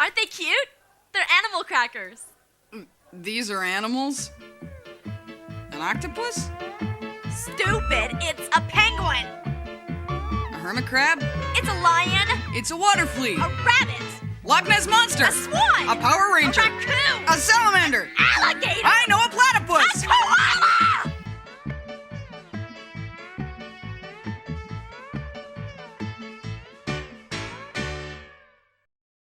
Aren't they cute? They're animal crackers. These are animals? An octopus? Stupid, it's a penguin. A hermit crab? It's a lion. It's a water flea. A rabbit. Loch Ness Monster. A swan. A Power Ranger. A raccoon. A salamander. Alligator. I know, a platypus. A koala.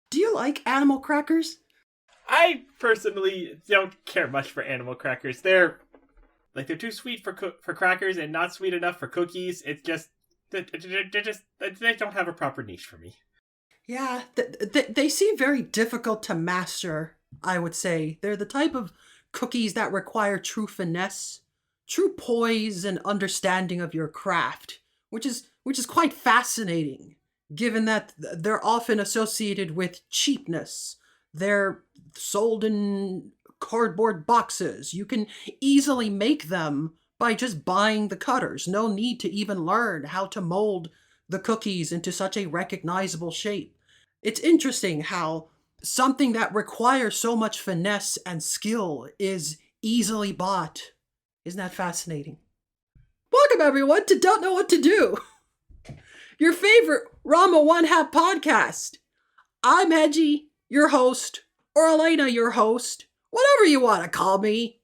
Do you like animal crackers? I personally don't care much for animal crackers. They're too sweet for crackers and not sweet enough for cookies. It's just they don't have a proper niche for me. Yeah, they seem very difficult to master, I would say. They're the type of cookies that require true finesse, true poise and understanding of your craft, which is quite fascinating, given that they're often associated with cheapness. They're sold in cardboard boxes. You can easily make them by just buying the cutters. No need to even learn how to mold the cookies into such a recognizable shape. It's interesting how something that requires so much finesse and skill is easily bought. Isn't that fascinating? Welcome everyone to Don't Know What to Do, your favorite Ranma One Half podcast. I'm Hedgie, your host, or Elena, your host, whatever you want to call me.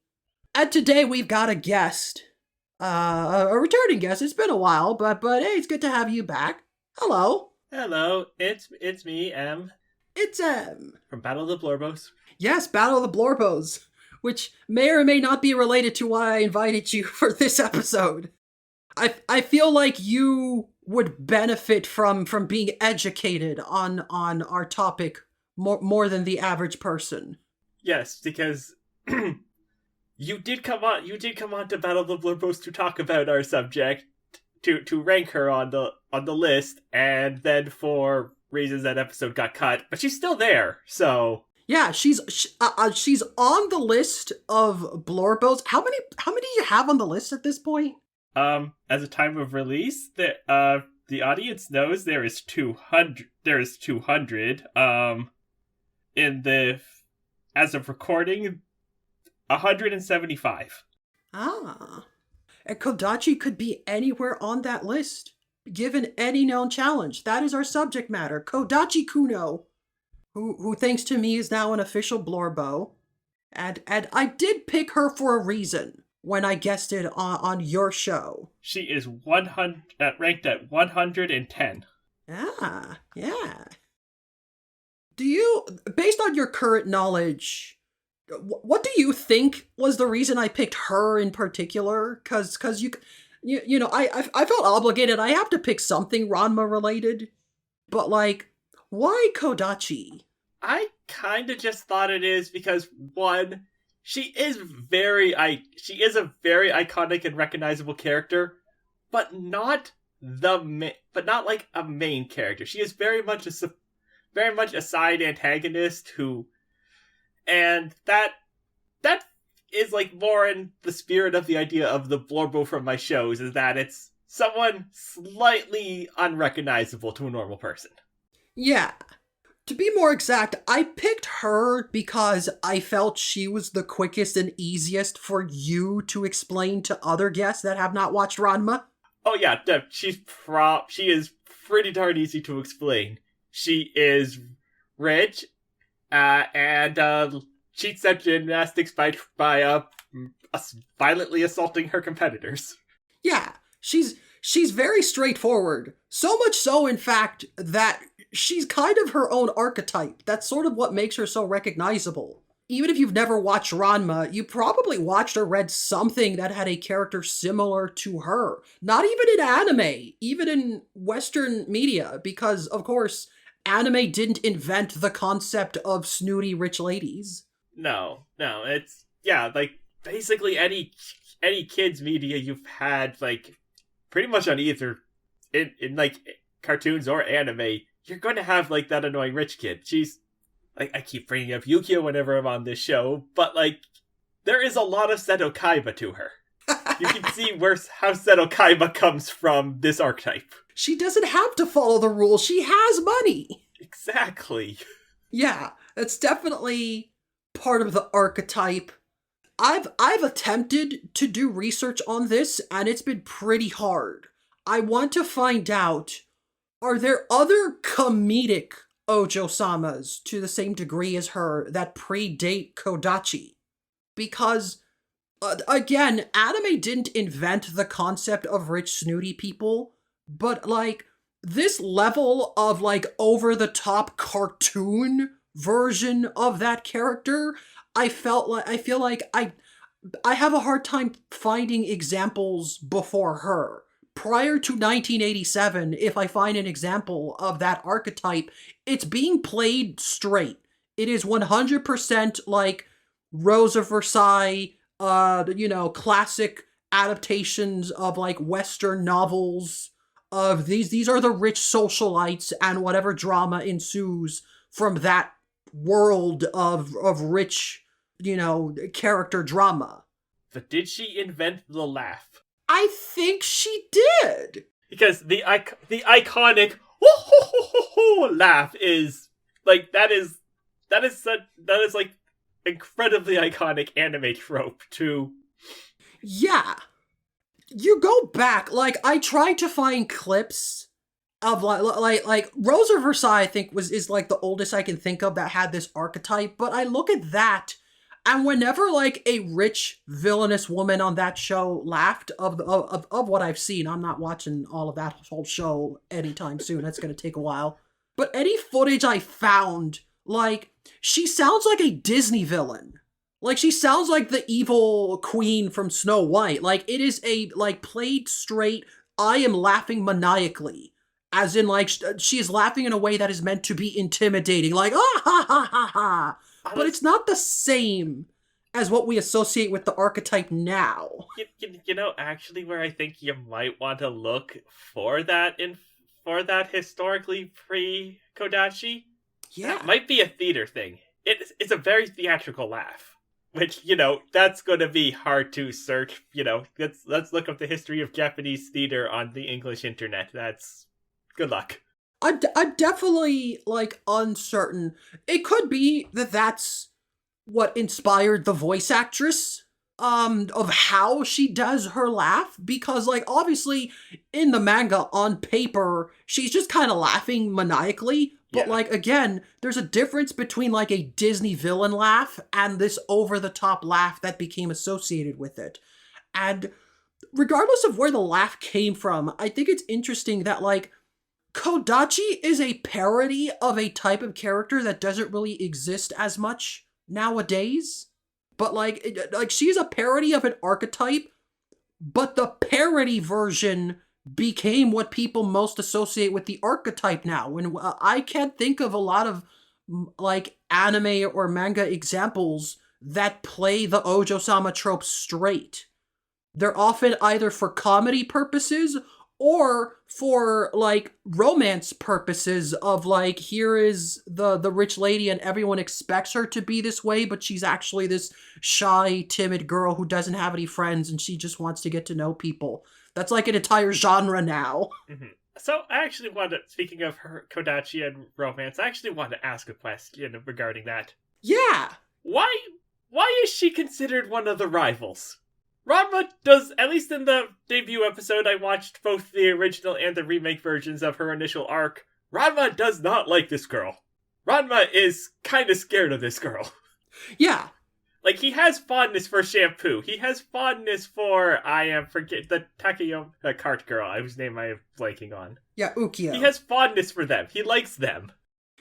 And today we've got a guest, a returning guest. It's been a while, but hey, it's good to have you back. Hello. Hello, it's me, M. It's M. From Battle of the Blorbos. Yes, Battle of the Blorbos, which may or may not be related to why I invited you for this episode. I feel like you would benefit from being educated on our topic more than the average person. Yes, because you did come on to Battle of the Blorbos to talk about our subject, to rank her on the list, and then for reasons that episode got cut, but she's still there. So yeah, she's on the list of Blorbos. How many do you have on the list at this point? As a time of release, the audience knows there is 200. There is 200. As of recording, 175. Ah. And Kodachi could be anywhere on that list, given any known challenge. That is our subject matter. Kodachi Kuno, who thanks to me is now an official Blorbo. And I did pick her for a reason when I guessed it on your show. She is ranked at 110. Ah, yeah. Do you, based on your current knowledge, what do you think was the reason I picked her in particular? Because you know, I felt obligated. I have to pick something Ranma related. But like, why Kodachi? I kind of just thought it is because, one, she is a very iconic and recognizable character, but not like a main character. She is very much a side antagonist and that is like more in the spirit of the idea of the Blorbo from my shows, is that it's someone slightly unrecognizable to a normal person. Yeah. To be more exact, I picked her because I felt she was the quickest and easiest for you to explain to other guests that have not watched Ranma. Oh yeah, she is pretty darn easy to explain. She is rich, and cheats at gymnastics by violently assaulting her competitors. Yeah, she's very straightforward. So much so, in fact, that she's kind of her own archetype. That's sort of what makes her so recognizable. Even if you've never watched Ranma, you probably watched or read something that had a character similar to her. Not even in anime, even in Western media, because, of course, anime didn't invent the concept of snooty rich ladies. No, it's, yeah, like, basically any kids media you've had, like, pretty much on either, in like, cartoons or anime, you're going to have, like, that annoying rich kid. She's, like, I keep bringing up Yukio whenever I'm on this show, but, like, there is a lot of Seto Kaiba to her. You can see how Seto Kaiba comes from this archetype. She doesn't have to follow the rules. She has money. Exactly. Yeah. It's definitely part of the archetype. I've attempted to do research on this, and it's been pretty hard. I want to find out, are there other comedic Ojo-samas to the same degree as her that predate Kodachi? Because, again, anime didn't invent the concept of rich, snooty people, but, like, this level of, like, over-the-top cartoon version of that character, I feel like I have a hard time finding examples before her. Prior to 1987, if I find an example of that archetype, it's being played straight. It is 100% like Rose of Versailles, classic adaptations of like Western novels of these are the rich socialites and whatever drama ensues from that world of rich, character drama. But did she invent the laugh? I think she did. Because the iconic laugh is like that is like incredibly iconic anime trope too. Yeah. You go back, like I tried to find clips of like Rose of Versailles, I think is like the oldest I can think of that had this archetype, but I look at that and whenever like a rich villainous woman on that show laughed of what I've seen, I'm not watching all of that whole show anytime soon. That's going to take a while. But any footage I found, like she sounds like a Disney villain. Like she sounds like the evil queen from Snow White. Like it is a like played straight, I am laughing maniacally. As in like she is laughing in a way that is meant to be intimidating. Like ah ha ha ha ha. But it's not the same as what we associate with the archetype now. Actually, where I think you might want to look for that historically pre-Kodachi, Yeah, that might be a theater thing. It's a very theatrical laugh, which that's going to be hard to search. Let's look up the history of Japanese theater on the English internet. That's good luck. I'm definitely, like, uncertain. It could be that that's what inspired the voice actress, of how she does her laugh, because, like, obviously, in the manga, on paper, she's just kind of laughing maniacally, but, Yeah. like, again, there's a difference between, like, a Disney villain laugh and this over-the-top laugh that became associated with it. And regardless of where the laugh came from, I think it's interesting that, like, Kodachi is a parody of a type of character that doesn't really exist as much nowadays. But like she's a parody of an archetype, but the parody version became what people most associate with the archetype now. When I can't think of a lot of like anime or manga examples that play the Ojo-sama trope straight. They're often either for comedy purposes or for, like, romance purposes of, like, here is the rich lady and everyone expects her to be this way, but she's actually this shy, timid girl who doesn't have any friends and she just wants to get to know people. That's, like, an entire genre now. Mm-hmm. So, I actually speaking of her Kodachi and romance, I actually wanted to ask a question regarding that. Yeah! Why is she considered one of the rivals? Ranma does, at least in the debut episode, I watched both the original and the remake versions of her initial arc. Ranma does not like this girl. Ranma is kind of scared of this girl. Yeah. Like, he has fondness for Shampoo. He has fondness for, the Takayama cart girl, whose name I am blanking on. Yeah, Ukyo. He has fondness for them. He likes them.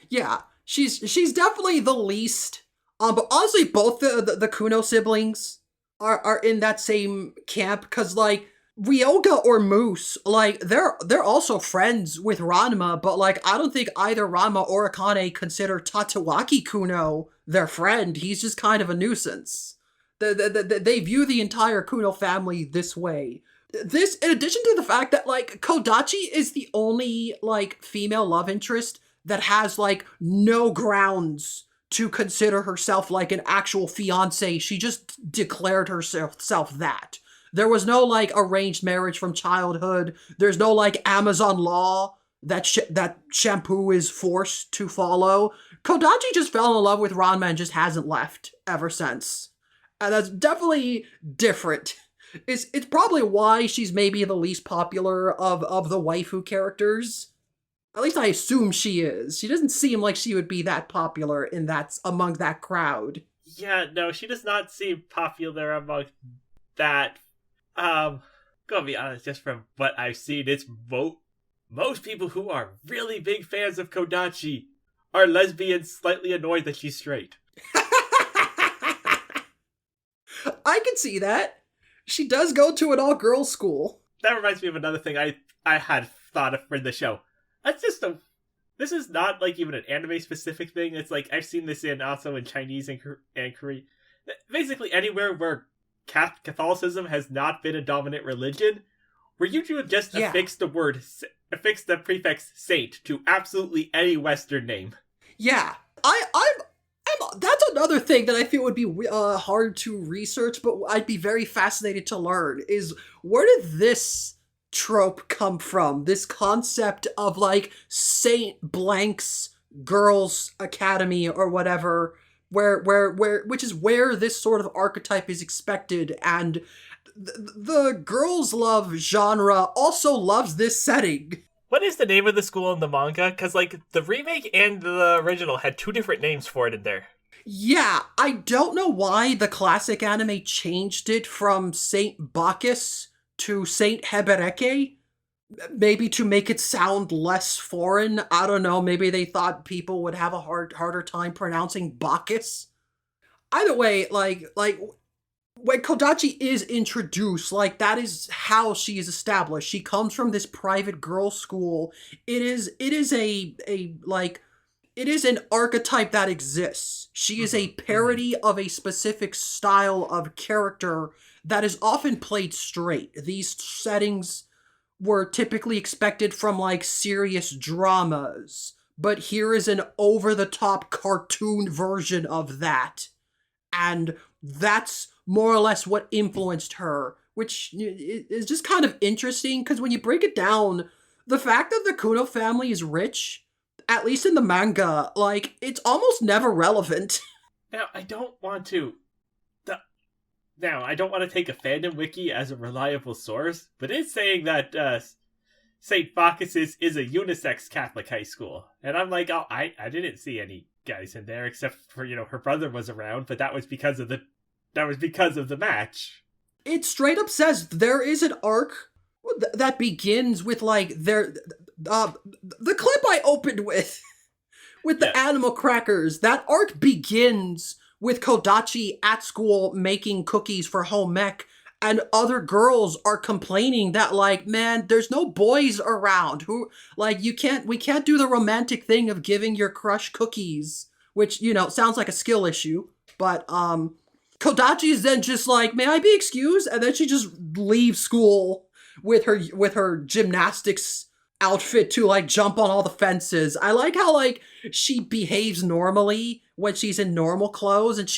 Yeah, she's definitely the least. But honestly, both the Kuno siblings are in that same camp, because, like, Ryoga or Moose, like, they're also friends with Ranma, but, like, I don't think either Ranma or Akane consider Tatsuaki Kuno their friend. He's just kind of a nuisance. They view the entire Kuno family this way. This, in addition to the fact that, like, Kodachi is the only, like, female love interest that has, like, no grounds to consider herself like an actual fiancé. She just declared herself that. There was no, like, arranged marriage from childhood. There's no, like, Amazon law that shampoo is forced to follow. Kodachi just fell in love with Ranma and just hasn't left ever since. And that's definitely different. It's probably why she's maybe the least popular of the waifu characters. At least I assume she is. She doesn't seem like she would be that popular among that crowd. Yeah, no, she does not seem popular among that. Gonna be honest, just from what I've seen, it's most people who are really big fans of Kodachi are lesbians slightly annoyed that she's straight. I can see that. She does go to an all-girls school. That reminds me of another thing I had thought of for the show. This is not like even an anime specific thing. It's like I've seen this also in Chinese and Korean. Basically anywhere where Catholicism has not been a dominant religion, where you would just affix the prefix saint to absolutely any Western name. Yeah, that's another thing that I feel would be hard to research, but I'd be very fascinated to learn is where did this trope come from? This concept of like Saint Blank's Girls Academy or whatever, which is where this sort of archetype is expected, and the girls love genre also loves this setting. What is the name of the school in the manga? Because, like, the remake and the original had two different names for it in there. Yeah, I don't know why the classic anime changed it from Saint Bacchus to Saint Hebereke. Maybe to make it sound less foreign. I don't know, maybe they thought people would have a harder time pronouncing Bacchus. Either way, like when Kodachi is introduced, like, that is how she is established. She comes from this private girls' school. It is an archetype that exists. She is a parody of a specific style of character that is often played straight. These settings were typically expected from, like, serious dramas. But here is an over-the-top cartoon version of that. And that's more or less what influenced her, which is just kind of interesting, because when you break it down, the fact that the Kuno family is rich, at least in the manga, like, it's almost never relevant. Now, I don't want to take a fandom wiki as a reliable source, but it's saying that St. Bacchus is a unisex Catholic high school. And I'm like, oh, I didn't see any guys in there, except for, her brother was around, but that was because of the match. It straight up says there is an arc that begins with, like, the clip I opened with the animal crackers. That arc begins with Kodachi at school making cookies for home ec, and other girls are complaining that, like, man, there's no boys around who, like, we can't do the romantic thing of giving your crush cookies, which, sounds like a skill issue, but, Kodachi is then just like, may I be excused? And then she just leaves school with her gymnastics outfit to, like, jump on all the fences. I like how, like, she behaves normally when she's in normal clothes, and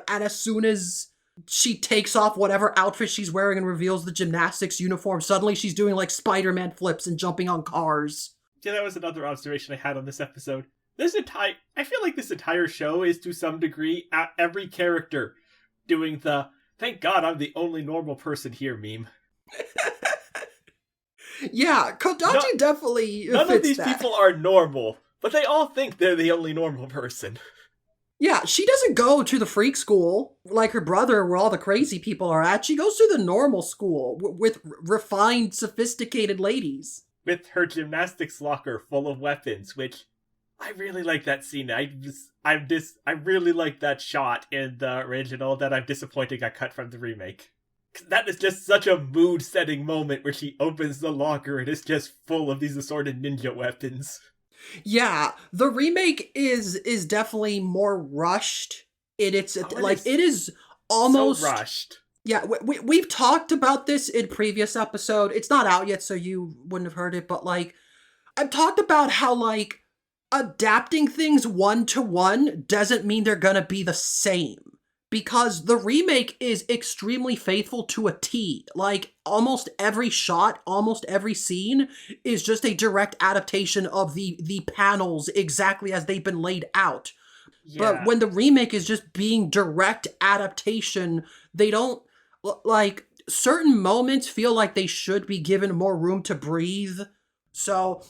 and as soon as she takes off whatever outfit she's wearing and reveals the gymnastics uniform, suddenly she's doing, like, Spider-Man flips and jumping on cars. Yeah, that was another observation I had on this episode. I feel like this entire show is, to some degree, every character doing the "thank God I'm the only normal person here" meme. Yeah, Kodachi definitely fits that. None of these people are normal, but they all think they're the only normal person. Yeah, she doesn't go to the freak school like her brother where all the crazy people are at. She goes to the normal school with refined, sophisticated ladies. With her gymnastics locker full of weapons, which I really like that scene. I really like that shot in the original that I'm disappointed got cut from the remake. That is just such a mood-setting moment where she opens the locker and it's just full of these assorted ninja weapons. Yeah, the remake is definitely more rushed. It is almost so rushed. Yeah, we've talked about this in previous episode. It's not out yet, so you wouldn't have heard it, but, like, I've talked about how, like, adapting things one-to-one doesn't mean they're gonna be the same. because the remake is extremely faithful to a T. Like, almost every shot, almost every scene is just a direct adaptation of the panels exactly as they've been laid out. But Yeah. when the remake is just being direct adaptation, they don't, like, certain moments feel like they should be given more room to breathe. So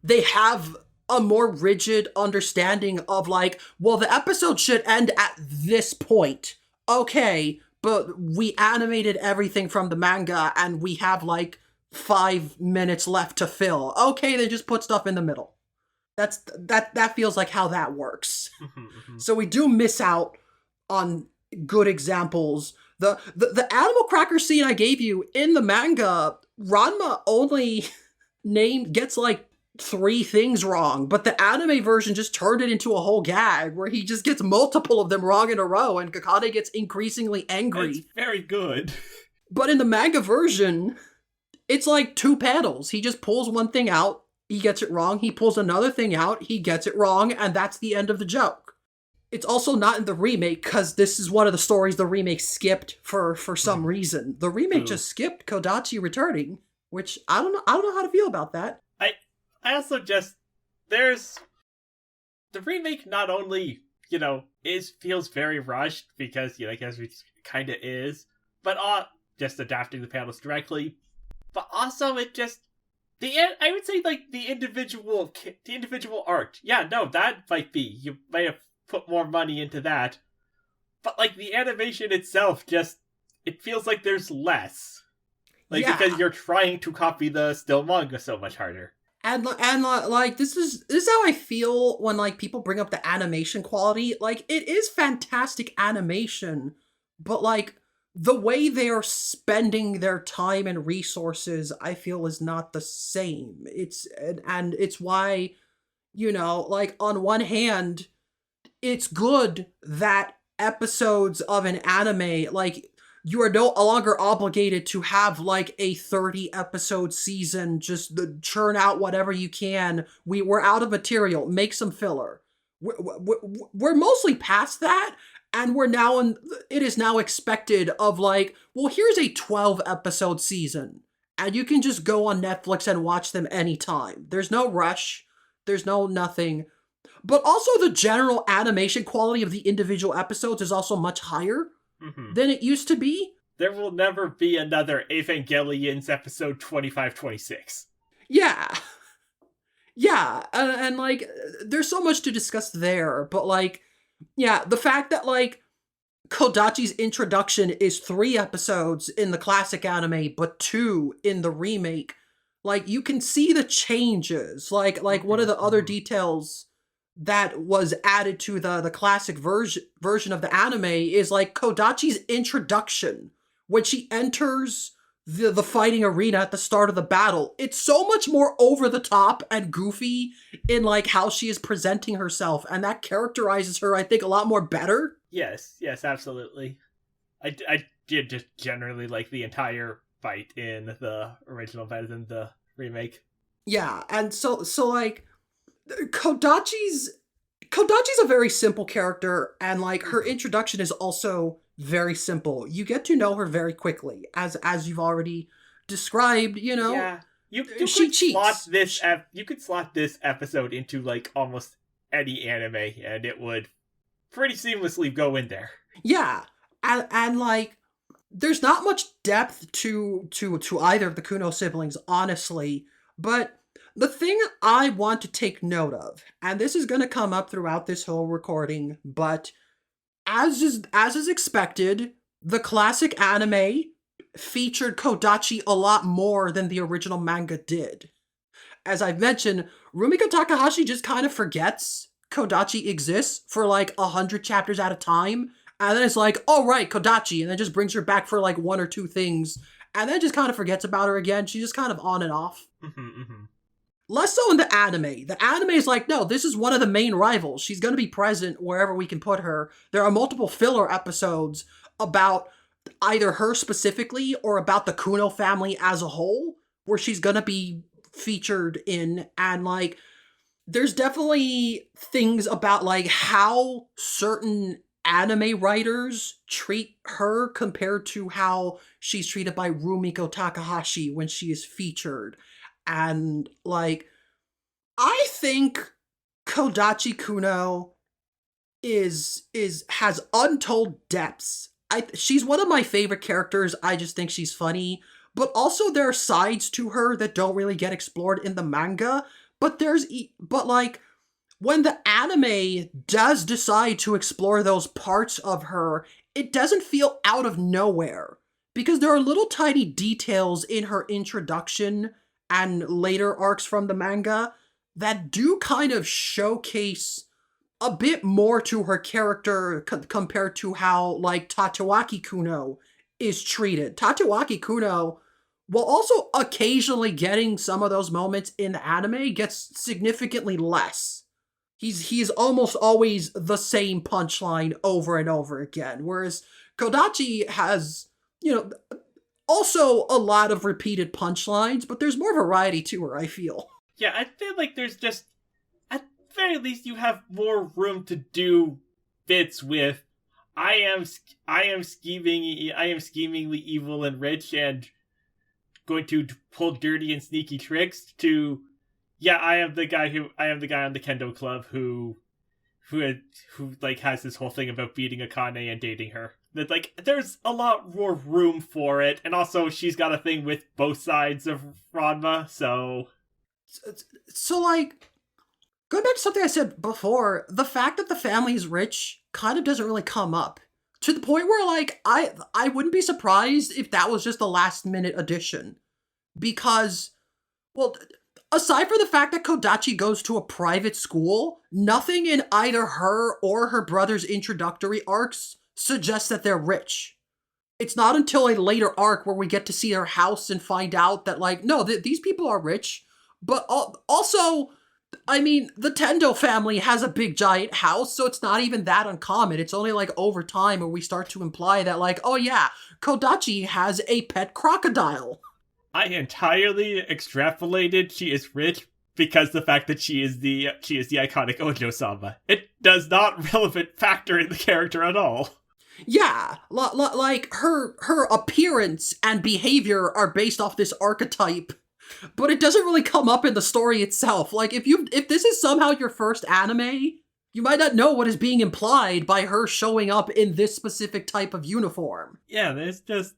they have a more rigid understanding of like, well, the episode should end at this point. Okay, but we animated everything from the manga and we have like 5 minutes left to fill. Okay, they just put stuff in the middle. That feels like how that works. So we do miss out on good examples. The animal cracker scene I gave you in the manga, Ranma only gets like 3 things wrong, but the anime version just turned it into a whole gag where he just gets multiple of them wrong in a row and Kakane gets increasingly angry. It's very good. But in the manga version, it's like 2 panels. He just pulls one thing out, he gets it wrong, he pulls another thing out, he gets it wrong, and that's the end of the joke. It's also not in the remake because this is one of the stories the remake skipped for some reason. The remake just skipped Kodachi returning, which I don't know how to feel about that. I also just, there's, the remake not only, feels very rushed because, I guess it kind of is, but just adapting the panels directly, but also it just, I would say like the individual art. Yeah, no, that might be, you might have put more money into that, but like the animation itself just, it feels like there's less. Because you're trying to copy the still manga so much harder. And like this is how I feel when like people bring up the animation quality. Like it is fantastic animation, but like the way they are spending their time and resources, I feel is not the same. It's why, like on one hand, it's good that episodes of an anime, like, you are no longer obligated to have like a 30 episode season, just churn out whatever you can. We're out of material, make some filler. We're mostly past that, and it is now expected of like, well, here's a 12 episode season, and you can just go on Netflix and watch them anytime. There's no rush, there's no nothing. But also the general animation quality of the individual episodes is also much higher than it used to be. There will never be another Evangelions episode 25-26. Yeah. Yeah, and like, there's so much to discuss there, but like, yeah, the fact that like, Kodachi's introduction is 3 episodes in the classic anime, but 2 in the remake, like, you can see the changes. Like one of the other details that was added to the classic version of the anime is like Kodachi's introduction when she enters the fighting arena at the start of the battle. It's so much more over the top and goofy in like how she is presenting herself, and that characterizes her, I think, a lot more better. Yes, absolutely. I did just generally like the entire fight in the original better than the remake. Yeah, and so like, Kodachi's a very simple character, and like her introduction is also very simple. You get to know her very quickly, as you've already described. Yeah, you she could cheats. You could slot this episode into like almost any anime, and it would pretty seamlessly go in there. Yeah, and like, there's not much depth to either of the Kuno siblings, honestly, but the thing I want to take note of, and this is going to come up throughout this whole recording, but as is expected, the classic anime featured Kodachi a lot more than the original manga did. As I've mentioned, Rumiko Takahashi just kind of forgets Kodachi exists for like 100 chapters at a time, and then it's like, oh right, Kodachi, and then just brings her back for like 1 or 2 things, and then just kind of forgets about her again. She's just kind of on and off. Less so in the anime. The anime is like, no, this is one of the main rivals. She's going to be present wherever we can put her. There are multiple filler episodes about either her specifically or about the Kuno family as a whole, where she's going to be featured in. And like, there's definitely things about like how certain anime writers treat her compared to how she's treated by Rumiko Takahashi when she is featured. And, like, I think Kodachi Kuno has untold depths. She's one of my favorite characters. I just think she's funny. But also there are sides to her that don't really get explored in the manga. But like, when the anime does decide to explore those parts of her, it doesn't feel out of nowhere. Because there are little tiny details in her introduction and later arcs from the manga that do kind of showcase a bit more to her character compared to how, like, Tatewaki Kuno is treated. Tatewaki Kuno, while also occasionally getting some of those moments in the anime, gets significantly less. He's almost always the same punchline over and over again, whereas Kodachi has, also a lot of repeated punchlines, but there's more variety to her, I feel. Yeah, I feel like there's just, at the very least, you have more room to do bits with, I am schemingly evil and rich and going to pull dirty and sneaky tricks, to, yeah, I am the guy on the Kendo Club who has this whole thing about beating Akane and dating her. That, like, there's a lot more room for it, and also she's got a thing with both sides of Ranma, so... So, like, going back to something I said before, the fact that the family's rich kind of doesn't really come up. To the point where, like, I wouldn't be surprised if that was just a last-minute addition. Because, well, aside from the fact that Kodachi goes to a private school, nothing in either her or her brother's introductory arcs suggests that they're rich. It's not until a later arc where we get to see their house and find out that, like, no, these people are rich. But also, I mean, the Tendo family has a big giant house, so it's not even that uncommon. It's only, like, over time where we start to imply that, like, oh yeah, Kodachi has a pet crocodile. I entirely extrapolated she is rich because the fact that she is the iconic Ojo-sama. It does not relevant factor in the character at all. Yeah, like, her appearance and behavior are based off this archetype, but it doesn't really come up in the story itself. Like, if this is somehow your first anime, you might not know what is being implied by her showing up in this specific type of uniform. Yeah, there's just...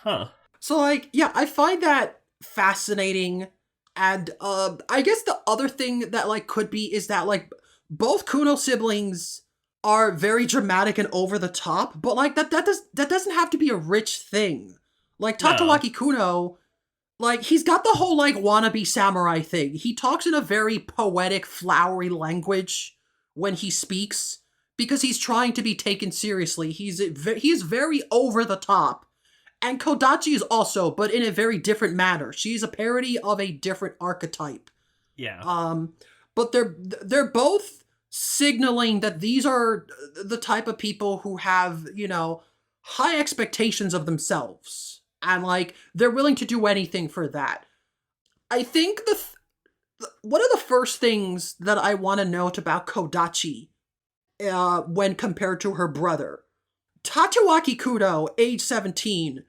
Huh. So, like, yeah, I find that fascinating, and, I guess the other thing that, like, could be is that, like, both Kuno siblings are very dramatic and over the top, but, like, that doesn't have to be a rich thing. Like, Tatewaki Kuno, like, he's got the whole, like, wannabe samurai thing. He talks in a very poetic, flowery language when he speaks, because he's trying to be taken seriously. He's very over the top. And Kodachi is also, but in a very different manner. She's a parody of a different archetype. Yeah. But they're both signaling that these are the type of people who have, high expectations of themselves. And, like, they're willing to do anything for that. I think one of the first things that I want to note about Kodachi, when compared to her brother, Tatewaki Kuno, age 17,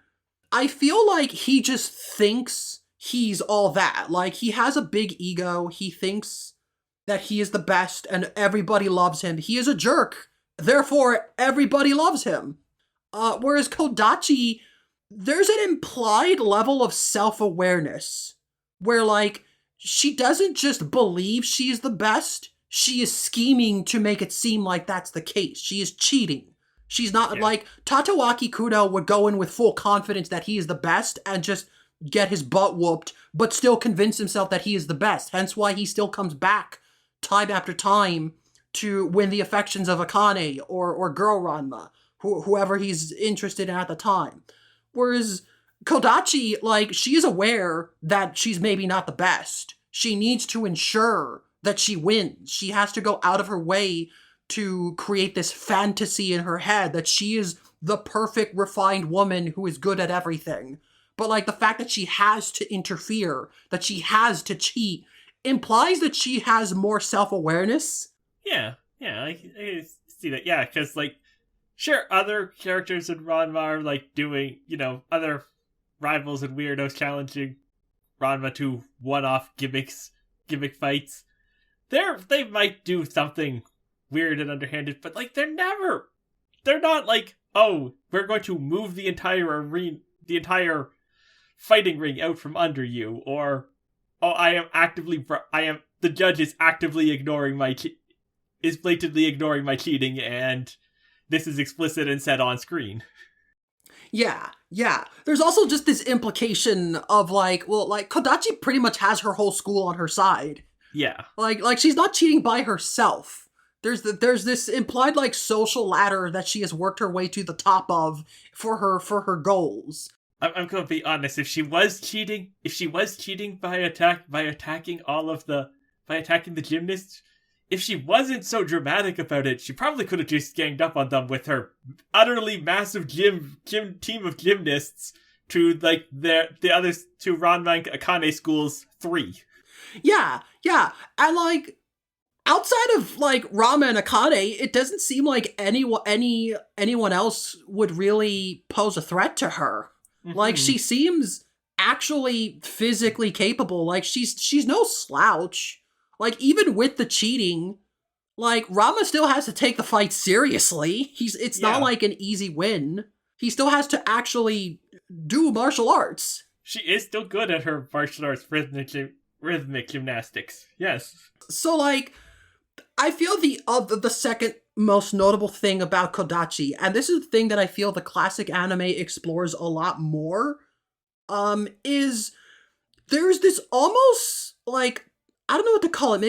I feel like he just thinks he's all that. Like, he has a big ego. He thinks that he is the best and everybody loves him. He is a jerk. Therefore, everybody loves him. Whereas Kodachi, there's an implied level of self-awareness where, like, she doesn't just believe she is the best. She is scheming to make it seem like that's the case. She is cheating. She's not, like, Tatewaki Kuno would go in with full confidence that he is the best and just get his butt whooped, but still convince himself that he is the best. Hence why he still comes back time after time to win the affections of Akane or Girl Ranma, whoever he's interested in at the time. Whereas Kodachi, like, she is aware that she's maybe not the best. She needs to ensure that she wins. She has to go out of her way to create this fantasy in her head that she is the perfect, refined woman who is good at everything. But, like, the fact that she has to interfere, that she has to cheat, implies that she has more self-awareness. Yeah, I see that. Yeah, because, like, Sure, other characters in Ranma are like doing, other rivals and weirdos challenging Ranma to one-off gimmick fights. They might do something weird and underhanded, but like they're not like, oh, we're going to move the entire arena, the entire fighting ring out from under you, or oh, the judge is actively ignoring is blatantly ignoring my cheating, and this is explicit and said on screen. Yeah. There's also just this implication of like, well, like Kodachi pretty much has her whole school on her side. Yeah. Like she's not cheating by herself. There's this implied like social ladder that she has worked her way to the top of for her goals. I'm going to be honest. If she was cheating by attacking the gymnasts, if she wasn't so dramatic about it, she probably could have just ganged up on them with her utterly massive gym team of gymnasts to like the others to Ranma and Akane schools 3. Yeah, and like outside of like Ranma and Akane, it doesn't seem like anyone else would really pose a threat to her. Mm-hmm. Like she seems actually physically capable. Like she's no slouch. Like even with the cheating, like Ranma still has to take the fight seriously. It's not like an easy win. He still has to actually do martial arts. She is still good at her martial arts rhythmic gymnastics. Yes. So like I feel the second most notable thing about Kodachi, and this is the thing that I feel the classic anime explores a lot more, is there's this almost like, I don't know what to call it,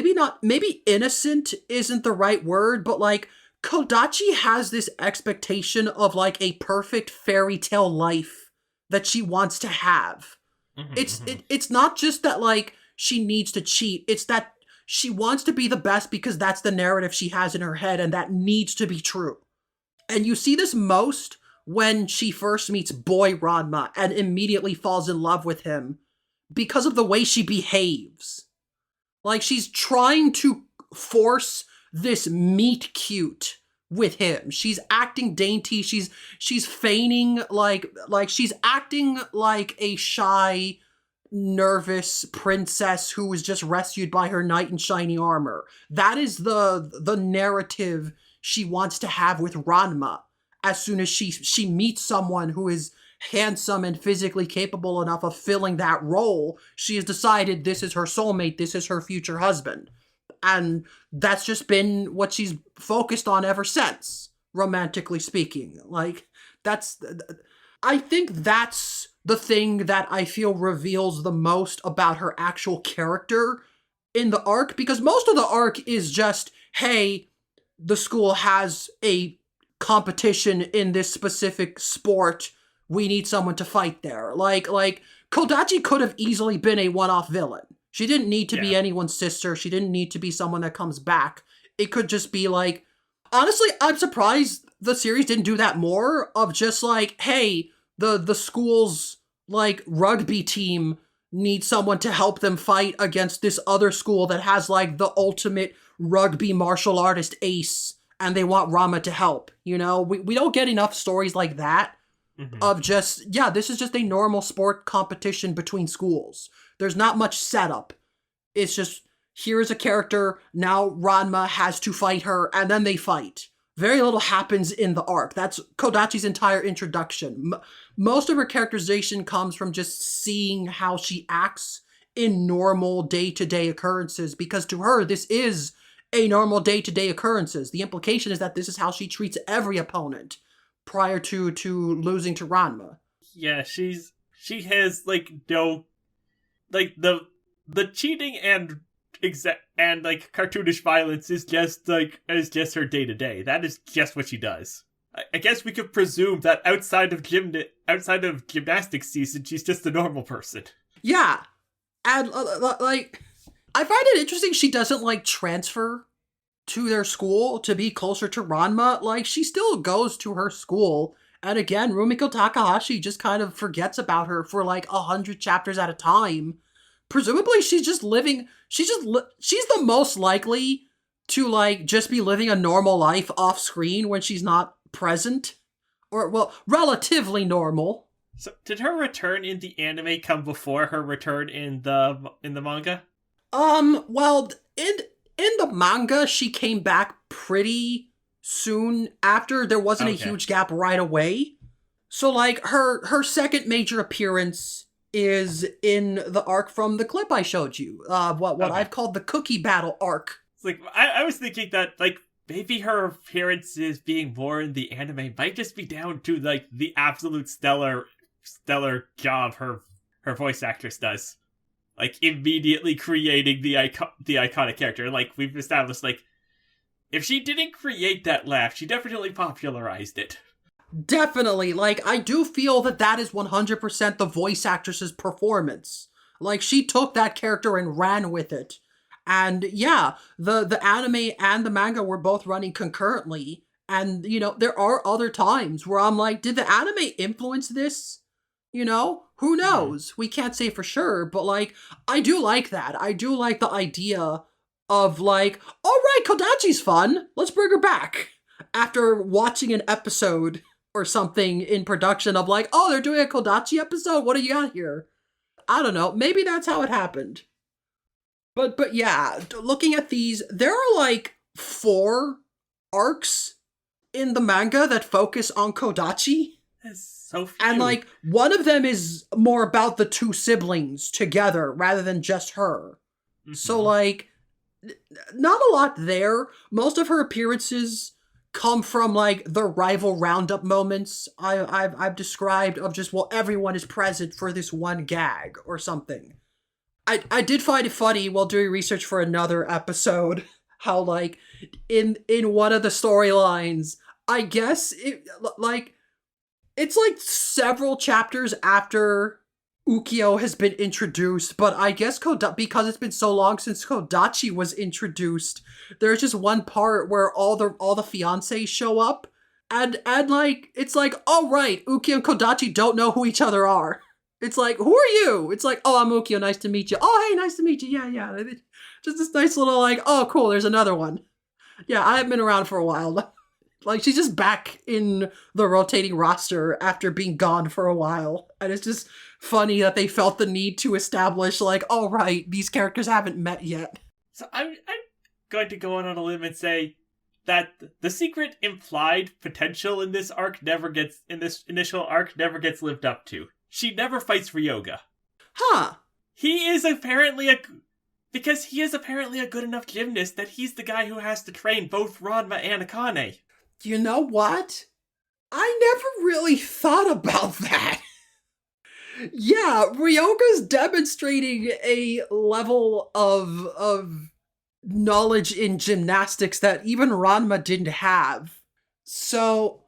maybe innocent isn't the right word, but like Kodachi has this expectation of like a perfect fairy tale life that she wants to have. Mm-hmm. It's not just that like she needs to cheat, it's that she wants to be the best because that's the narrative she has in her head, and that needs to be true. And you see this most when she first meets boy Ranma and immediately falls in love with him because of the way she behaves. Like she's trying to force this meet cute with him. She's acting dainty. She's feigning like she's acting like a shy, nervous princess who was just rescued by her knight in shiny armor. That is the narrative she wants to have with Ranma. As soon as she meets someone who is handsome and physically capable enough of filling that role, she has decided this is her soulmate, this is her future husband. And that's just been what she's focused on ever since, romantically speaking. Like, I think that's the thing that I feel reveals the most about her actual character in the arc, because most of the arc is just, hey, the school has a competition in this specific sport, we need someone to fight there. Like Kodachi could have easily been a one-off villain. She didn't need to be anyone's sister. She didn't need to be someone that comes back. It could just be like, honestly, I'm surprised the series didn't do that more, of just like, hey, the school's like rugby team needs someone to help them fight against this other school that has like the ultimate rugby martial artist ace, and they want Ranma to help. You know, we don't get enough stories like that. Mm-hmm. Of just, this is just a normal sport competition between schools. There's not much setup. It's just, here is a character, now Ranma has to fight her, and then they fight. Very little happens in the arc. That's Kodachi's entire introduction. Most of her characterization comes from just seeing how she acts in normal day-to-day occurrences, because to her, this is a normal day-to-day occurrences. The implication is that this is how she treats every opponent prior to losing to Ranma. Yeah, she has like no, like the cheating and like cartoonish violence is just her day to day. That is just what she does. I guess we could presume that outside of gymnastics season, she's just a normal person. Yeah, and like I find it interesting she doesn't like transfer to their school to be closer to Ranma. Like, she still goes to her school, and again, Rumiko Takahashi just kind of forgets about her for like 100 chapters at a time. Presumably she's just living, she's the most likely to like just be living a normal life off screen when she's not present. Or, well, relatively normal. So, did her return in the anime come before her return in the manga? Well, in the manga, she came back pretty soon after. There wasn't a huge gap right away. So, like, her second major appearance is in the arc from the clip I showed you. What I've called the cookie battle arc. It's like, I was thinking that, like, maybe her appearances being more in the anime might just be down to, like, the absolute stellar job her voice actress does. Like, immediately creating the iconic character. Like, we've established, like, if she didn't create that laugh, she definitely popularized it. Definitely. Like, I do feel that is 100% the voice actress's performance. Like, she took that character and ran with it. And yeah, the anime and the manga were both running concurrently. And, you know, there are other times where I'm like, did the anime influence this? You know, who knows? We can't say for sure, but like, I do like that. I do like the idea of like, all right, Kodachi's fun. Let's bring her back. After watching an episode or something in production of like, oh, they're doing a Kodachi episode? What do you got here? I don't know. Maybe that's how it happened. But yeah, looking at these, there are like 4 arcs in the manga that focus on Kodachi. That's so few. And like, one of them is more about the 2 siblings together rather than just her. Mm-hmm. So like, not a lot there. Most of her appearances come from like the rival roundup moments I've described of just, well, everyone is present for this one gag or something. I did find it funny while doing research for another episode how like in one of the storylines, I guess it's like several chapters after Ukyo has been introduced, but I guess because it's been so long since Kodachi was introduced, there's just one part where all the fiancés show up, and like it's like, oh right, Ukyo and Kodachi don't know who each other are. It's like, who are you? It's like, oh, I'm Ukyo, nice to meet you. Oh, hey, nice to meet you. Yeah. Just this nice little like, oh, cool, there's another one. Yeah, I haven't been around for a while. Like, she's just back in the rotating roster after being gone for a while. And it's just funny that they felt the need to establish, like, all right, these characters haven't met yet. So I'm going to go on a limb and say that the secret implied potential in this initial arc never gets lived up to. She never fights Ryoga. Huh. He is apparently a good enough gymnast that he's the guy who has to train both Ranma and Akane. You know what? I never really thought about that. Yeah, Ryoga's demonstrating a level of knowledge in gymnastics that even Ranma didn't have. So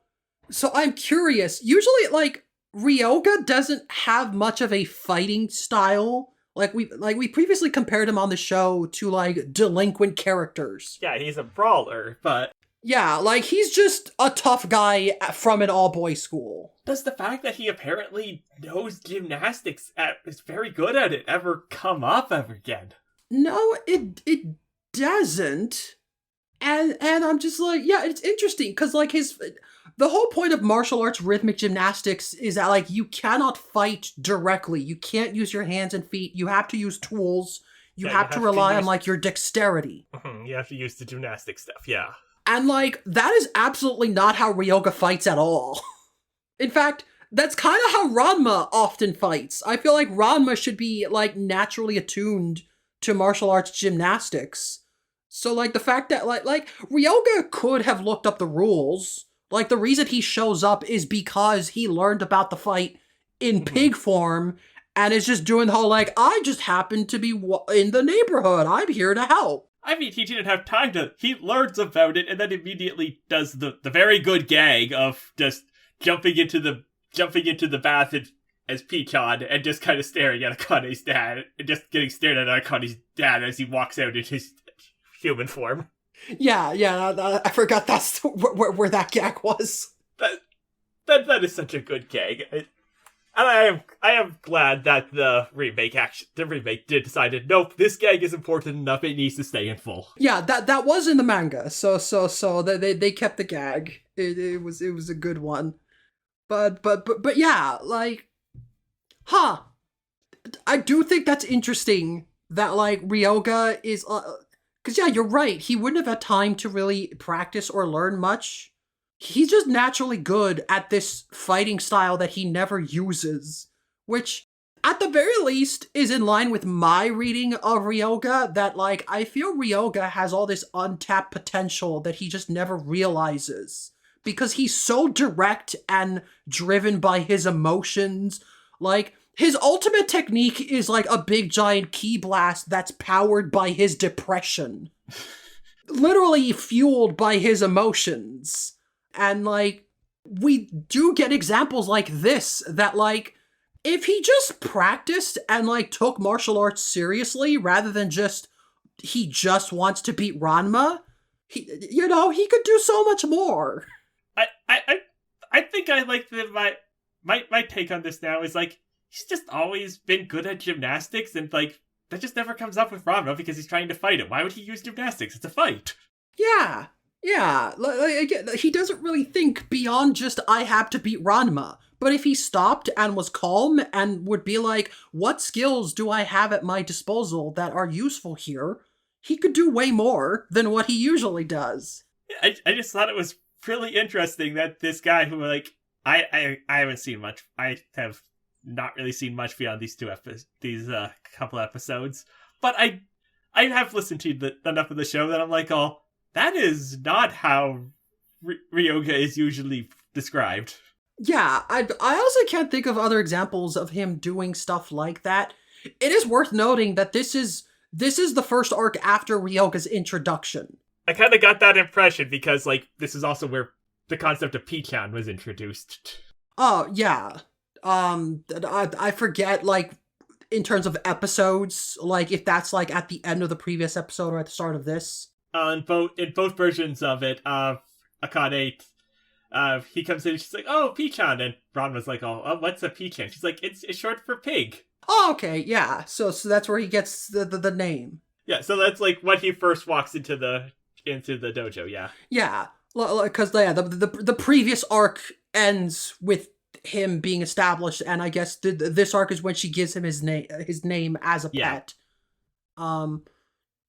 I'm curious. Usually, like, Ryoga doesn't have much of a fighting style. Like we previously compared him on the show to like delinquent characters. Yeah, he's a brawler, but yeah, like he's just a tough guy from an all-boys school. Does the fact that he apparently knows gymnastics, is very good at it, ever come up ever again? No, it doesn't. And I'm just like, yeah, it's interesting because like the whole point of martial arts rhythmic gymnastics is that like you cannot fight directly. You can't use your hands and feet. You have to use tools. You have to rely on like your dexterity. You have to use the gymnastic stuff, yeah. And like that is absolutely not how Ryoga fights at all. In fact, that's kind of how Ranma often fights. I feel like Ranma should be like naturally attuned to martial arts gymnastics. So like the fact that like Ryoga could have looked up the rules. Like, the reason he shows up is because he learned about the fight in pig form and is just doing the whole, like, I just happen to be in the neighborhood. I'm here to help. I mean, he didn't have time to... He learns about it and then immediately does the very good gag of just jumping into the bath as Pichon and just kind of staring at Akane's dad and just getting stared at Akane's dad as he walks out in his human form. Yeah, I forgot that's where that gag was. That is such a good gag. And I am glad that the remake did decided, nope, this gag is important enough, it needs to stay in full. Yeah, that was in the manga, so they kept the gag. It was a good one. But yeah, like, huh. I do think that's interesting that, like, Ryoga is, because yeah, you're right, he wouldn't have had time to really practice or learn much. He's just naturally good at this fighting style that he never uses, which, at the very least, is in line with my reading of Ryoga, that, like, I feel Ryoga has all this untapped potential that he just never realizes. Because he's so direct and driven by his emotions. Like, his ultimate technique is like a big giant ki blast that's powered by his depression. Literally fueled by his emotions. And, like, we do get examples like this, that, like, if he just practiced and, like, took martial arts seriously, rather than he just wants to beat Ranma, he could do so much more. I think I like my take on this now is, like, he's just always been good at gymnastics, and, like, that just never comes up with Ranma because he's trying to fight him. Why would he use gymnastics? It's a fight. Yeah. Again, he doesn't really think beyond just, I have to beat Ranma. But if he stopped and was calm and would be like, what skills do I have at my disposal that are useful here? He could do way more than what he usually does. I just thought it was really interesting that this guy who, like, I haven't seen much. I have not really seen much beyond these couple episodes. But I have listened to enough of the show that I'm like, oh, that is not how Ryoga is usually described. Yeah, I also can't think of other examples of him doing stuff like that. It is worth noting that this is the first arc after Ryoga's introduction. I kind of got that impression because, like, this is also where the concept of Pichan was introduced. Oh, yeah. I forget, like, in terms of episodes, like, if that's, like, at the end of the previous episode or at the start of this. In both versions of it, Akane, he comes in and she's like, oh, Pichan, and Ranma's like, oh, what's a Pichan? She's like, it's short for pig. Oh, okay, yeah. So that's where he gets the name. Yeah, so that's, like, when he first walks into the dojo, yeah. Yeah, because the previous arc ends with him being established, and I guess this arc is when she gives him his name as a pet.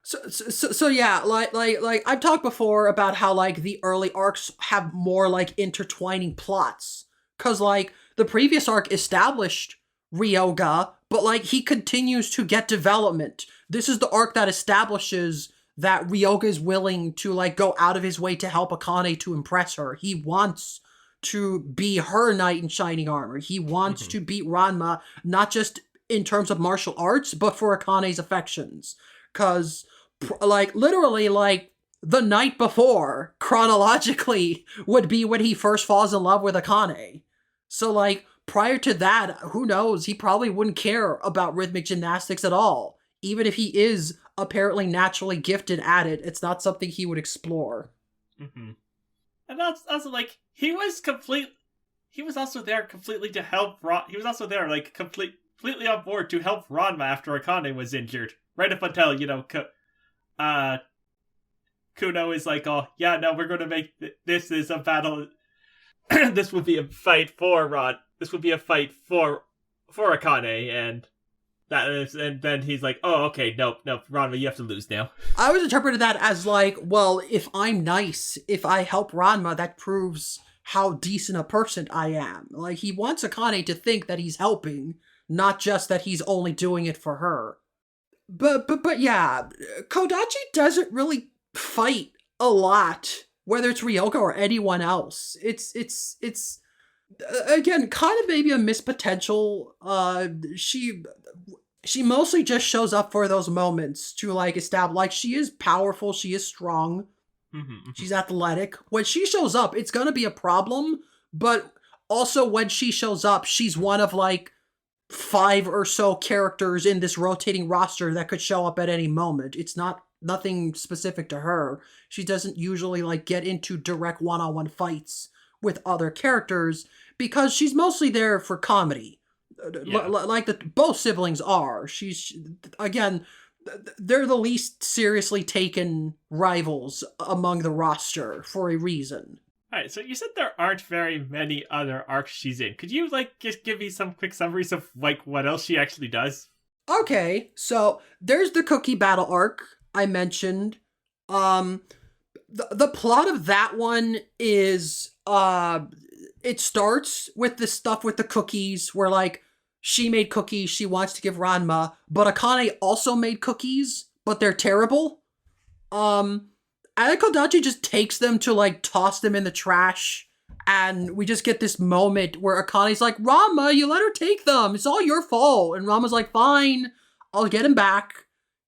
So yeah, like I've talked before about how, like, the early arcs have more, like, intertwining plots, cause, like, the previous arc established Ryoga, but, like, he continues to get development. This is the arc that establishes that Ryoga is willing to, like, go out of his way to help Akane to impress her. He wants to be her knight in shining armor. He wants to beat Ranma, not just in terms of martial arts, but for Akane's affections. Cause, like, literally, like, the night before, chronologically, would be when he first falls in love with Akane. So, like, prior to that, who knows, he probably wouldn't care about rhythmic gymnastics at all. Even if he is apparently naturally gifted at it, it's not something he would explore. Mm-hmm. And that's also, like, he was also there completely to help he was also there, like, completely on board to help Ranma after Akane was injured. Right up until, Kuno is like, oh, yeah, no, we're going to make this is a battle. This will be a fight for This will be a fight for Akane, and then he's like, oh, okay, nope, Ranma, you have to lose now. I always interpreted that as, like, well, if I'm nice, if I help Ranma, that proves how decent a person I am. Like, he wants Akane to think that he's helping, not just that he's only doing it for her. But yeah, Kodachi doesn't really fight a lot, whether it's Ryoga or anyone else. It's again, kind of maybe a missed potential. She mostly just shows up for those moments to, like, establish, like, she is powerful, she is strong, she's athletic. When she shows up, it's gonna be a problem, but also when she shows up, she's one of, like, 5 or so characters in this rotating roster that could show up at any moment. It's nothing specific to her. She doesn't usually, like, get into direct one-on-one fights with other characters because she's mostly there for comedy. Yeah. Like both siblings are. Again, they're the least seriously taken rivals among the roster for a reason. Alright, so you said there aren't very many other arcs she's in. Could you, just give me some quick summaries of, what else she actually does? Okay, so there's the cookie battle arc I mentioned. The plot of that one is, it starts with the stuff with the cookies, where, she made cookies she wants to give Ranma, but Akane also made cookies, but they're terrible. And Kodachi just takes them to, toss them in the trash, and we just get this moment where Akane's like, Ranma, you let her take them, it's all your fault, and Ranma's like, fine, I'll get him back,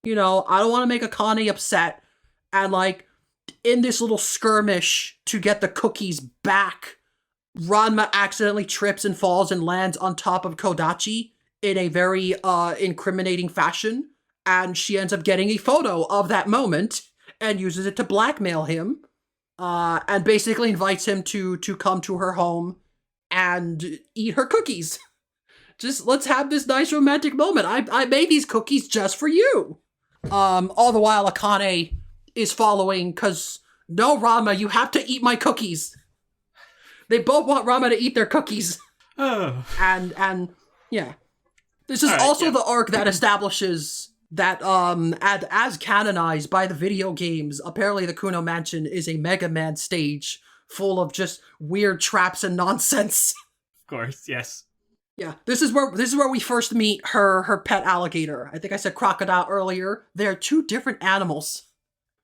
I don't want to make Akane upset, and, in this little skirmish to get the cookies back, Ranma accidentally trips and falls and lands on top of Kodachi in a very incriminating fashion, and she ends up getting a photo of that moment and uses it to blackmail him, and basically invites him to come to her home and eat her cookies. Just let's have this nice romantic moment. I made these cookies just for you. All the while Akane is following, because no, Ranma, you have to eat my cookies. They both want Ranma to eat their cookies. Oh. And yeah. This is also the arc that establishes that, as canonized by the video games, apparently the Kuno Mansion is a Mega Man stage full of just weird traps and nonsense. Of course, yes. Yeah, this is where we first meet her pet alligator. I think I said crocodile earlier. They're two different animals.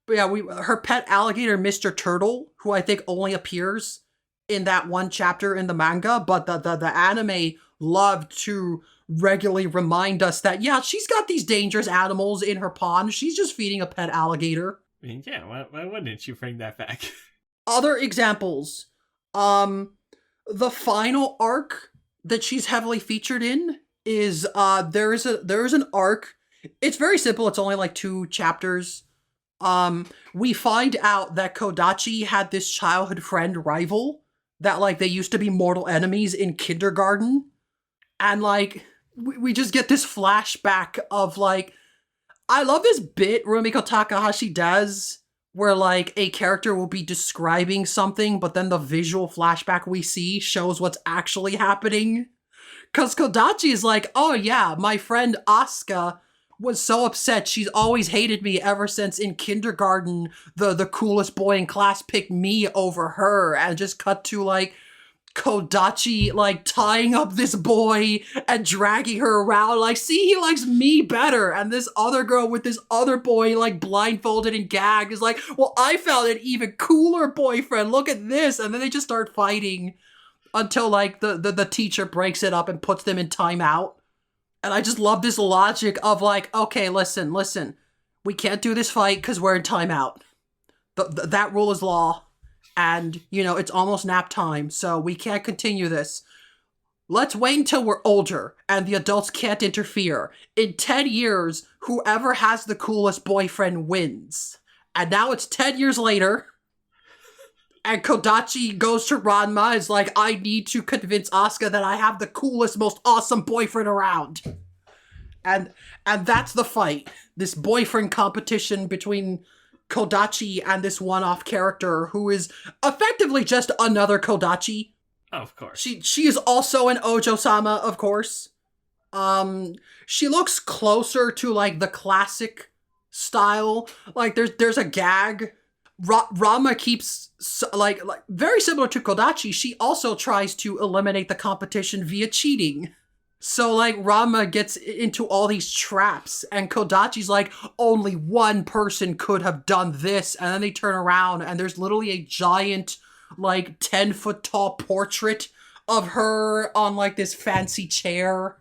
But yeah, her pet alligator, Mr. Turtle, who I think only appears in that one chapter in the manga, but the anime loved to regularly remind us that, yeah, she's got these dangerous animals in her pond. She's just feeding a pet alligator. I mean, yeah, why wouldn't you bring that back? Other examples. The final arc that she's heavily featured in is, there is an arc. It's very simple. It's only 2 chapters. We find out that Kodachi had this childhood friend rival that, they used to be mortal enemies in kindergarten. And, we just get this flashback of, I love this bit Rumiko Takahashi does, where, a character will be describing something, but then the visual flashback we see shows what's actually happening. Because Kodachi is like, oh yeah, my friend Asuka was so upset. She's always hated me ever since in kindergarten the coolest boy in class picked me over her, and just cut to Kodachi tying up this boy and dragging her around, see, he likes me better, and this other girl with this other boy blindfolded and gagged is like, well, I found an even cooler boyfriend, look at this, and then they just start fighting until the teacher breaks it up and puts them in timeout. And I just love this logic of okay, listen, we can't do this fight because we're in timeout. That rule is law. And, it's almost nap time, so we can't continue this. Let's wait until we're older and the adults can't interfere. In 10 years, whoever has the coolest boyfriend wins. And now it's 10 years later, and Kodachi goes to Ranma, is like, I need to convince Asuka that I have the coolest, most awesome boyfriend around. And that's the fight. This boyfriend competition between Kodachi and this one-off character who is effectively just another Kodachi. Oh, of course. She is also an Ojo-sama, of course. She looks closer to the classic style. There's a gag. Ranma keeps very similar to Kodachi. She also tries to eliminate the competition via cheating. So, Ranma gets into all these traps, and Kodachi's like, only one person could have done this, and then they turn around, and there's literally a giant, 10-foot-tall portrait of her on, this fancy chair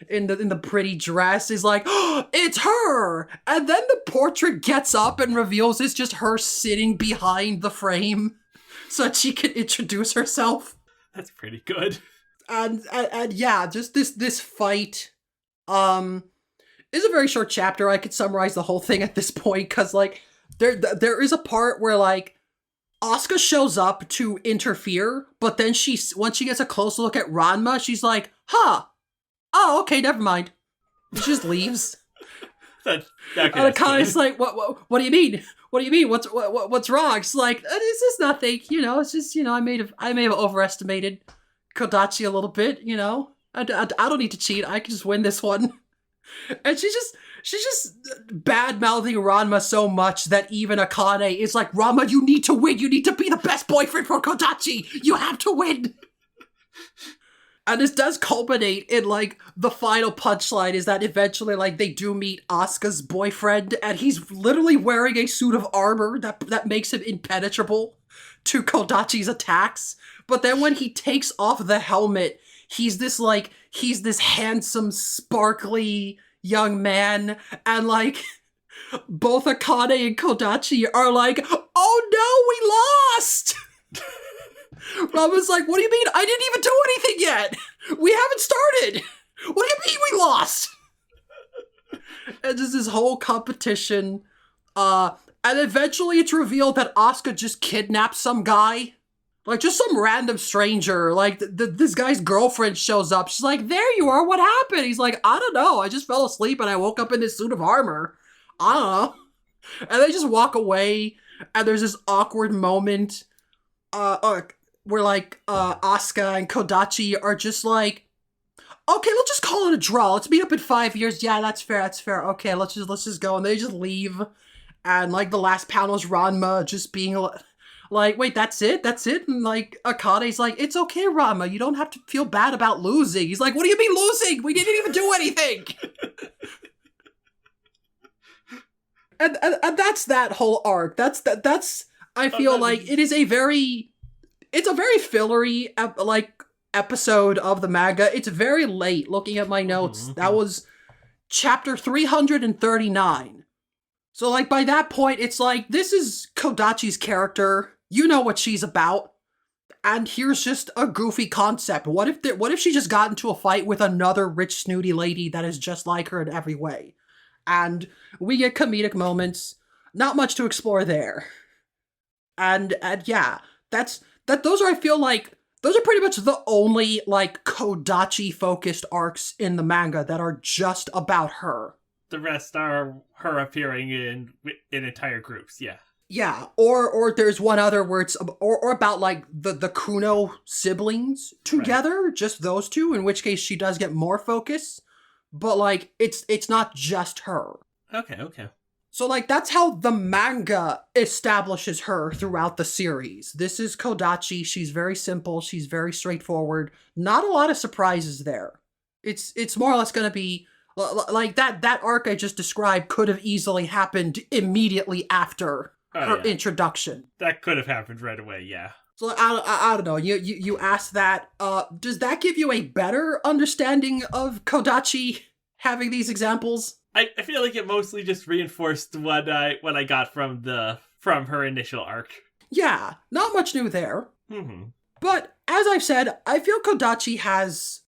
in the pretty dress, is like, oh, it's her! And then the portrait gets up and reveals it's just her sitting behind the frame, so that she can introduce herself. That's pretty good. And yeah, just this fight, is a very short chapter. I could summarize the whole thing at this point, because, there is a part where, Asuka shows up to interfere, but then once she gets a close look at Ranma, she's like, huh, oh, okay, never mind. She just leaves. That and Akane's like, what do you mean? what do you mean? What's wrong? It's like, this is nothing, it's just, I may have overestimated Kodachi a little bit, I don't need to cheat. I can just win this one. And she's just bad-mouthing Ranma so much that even Akane is like, Ranma, you need to win. You need to be the best boyfriend for Kodachi. You have to win. And this does culminate in, like, the final punchline is that eventually, like, they do meet Asuka's boyfriend, and he's literally wearing a suit of armor that makes him impenetrable to Kodachi's attacks. But then when he takes off the helmet, he's this handsome, sparkly young man, and, like, both Akane and Kodachi are like, oh no, we lost! Robin's like, what do you mean? I didn't even do anything yet! We haven't started! What do you mean we lost? And just this whole competition, and eventually it's revealed that Asuka just kidnapped some guy. Like, just some random stranger. Like, this guy's girlfriend shows up. She's like, there you are, what happened? He's like, I don't know, I just fell asleep and I woke up in this suit of armor. I don't know. And they just walk away, and there's this awkward moment, where, like, Asuka and Kodachi are just like, okay, let's just call it a draw. Let's meet up in 5 years. Yeah, that's fair. Okay, let's just go. And they just leave. And, like, the last panel is Ranma just being like, wait, that's it? And, like, Akane's like, it's okay, Ranma. You don't have to feel bad about losing. He's like, what do you mean losing? We didn't even do anything. and that's that whole arc. That's I feel like it is it's a very fillery, episode of the manga. It's very late. Looking at my notes, that was chapter 339. So, like, by that point, it's like, this is Kodachi's character. You know what she's about. And here's just a goofy concept. What if she just got into a fight with another rich, snooty lady that is just like her in every way? And we get comedic moments. Not much to explore there. And yeah, those are pretty much the only, like, Kodachi-focused arcs in the manga that are just about her. The rest are her appearing in entire groups, yeah. Yeah, or there's one other where it's, or about, like, the Kuno siblings together, right. Just those two, in which case she does get more focus, but, like, it's not just her. Okay. So, like, that's how the manga establishes her throughout the series. This is Kodachi. She's very simple. She's very straightforward. Not a lot of surprises there. It's more or less going to be, like, that arc I just described could have easily happened immediately after her introduction. That could have happened right away, yeah. So, I don't know. You asked that. Does that give you a better understanding of Kodachi having these examples? I feel like it mostly just reinforced what I got from her initial arc. Yeah, not much new there. Mm-hmm. But, as I've said, I feel Kodachi has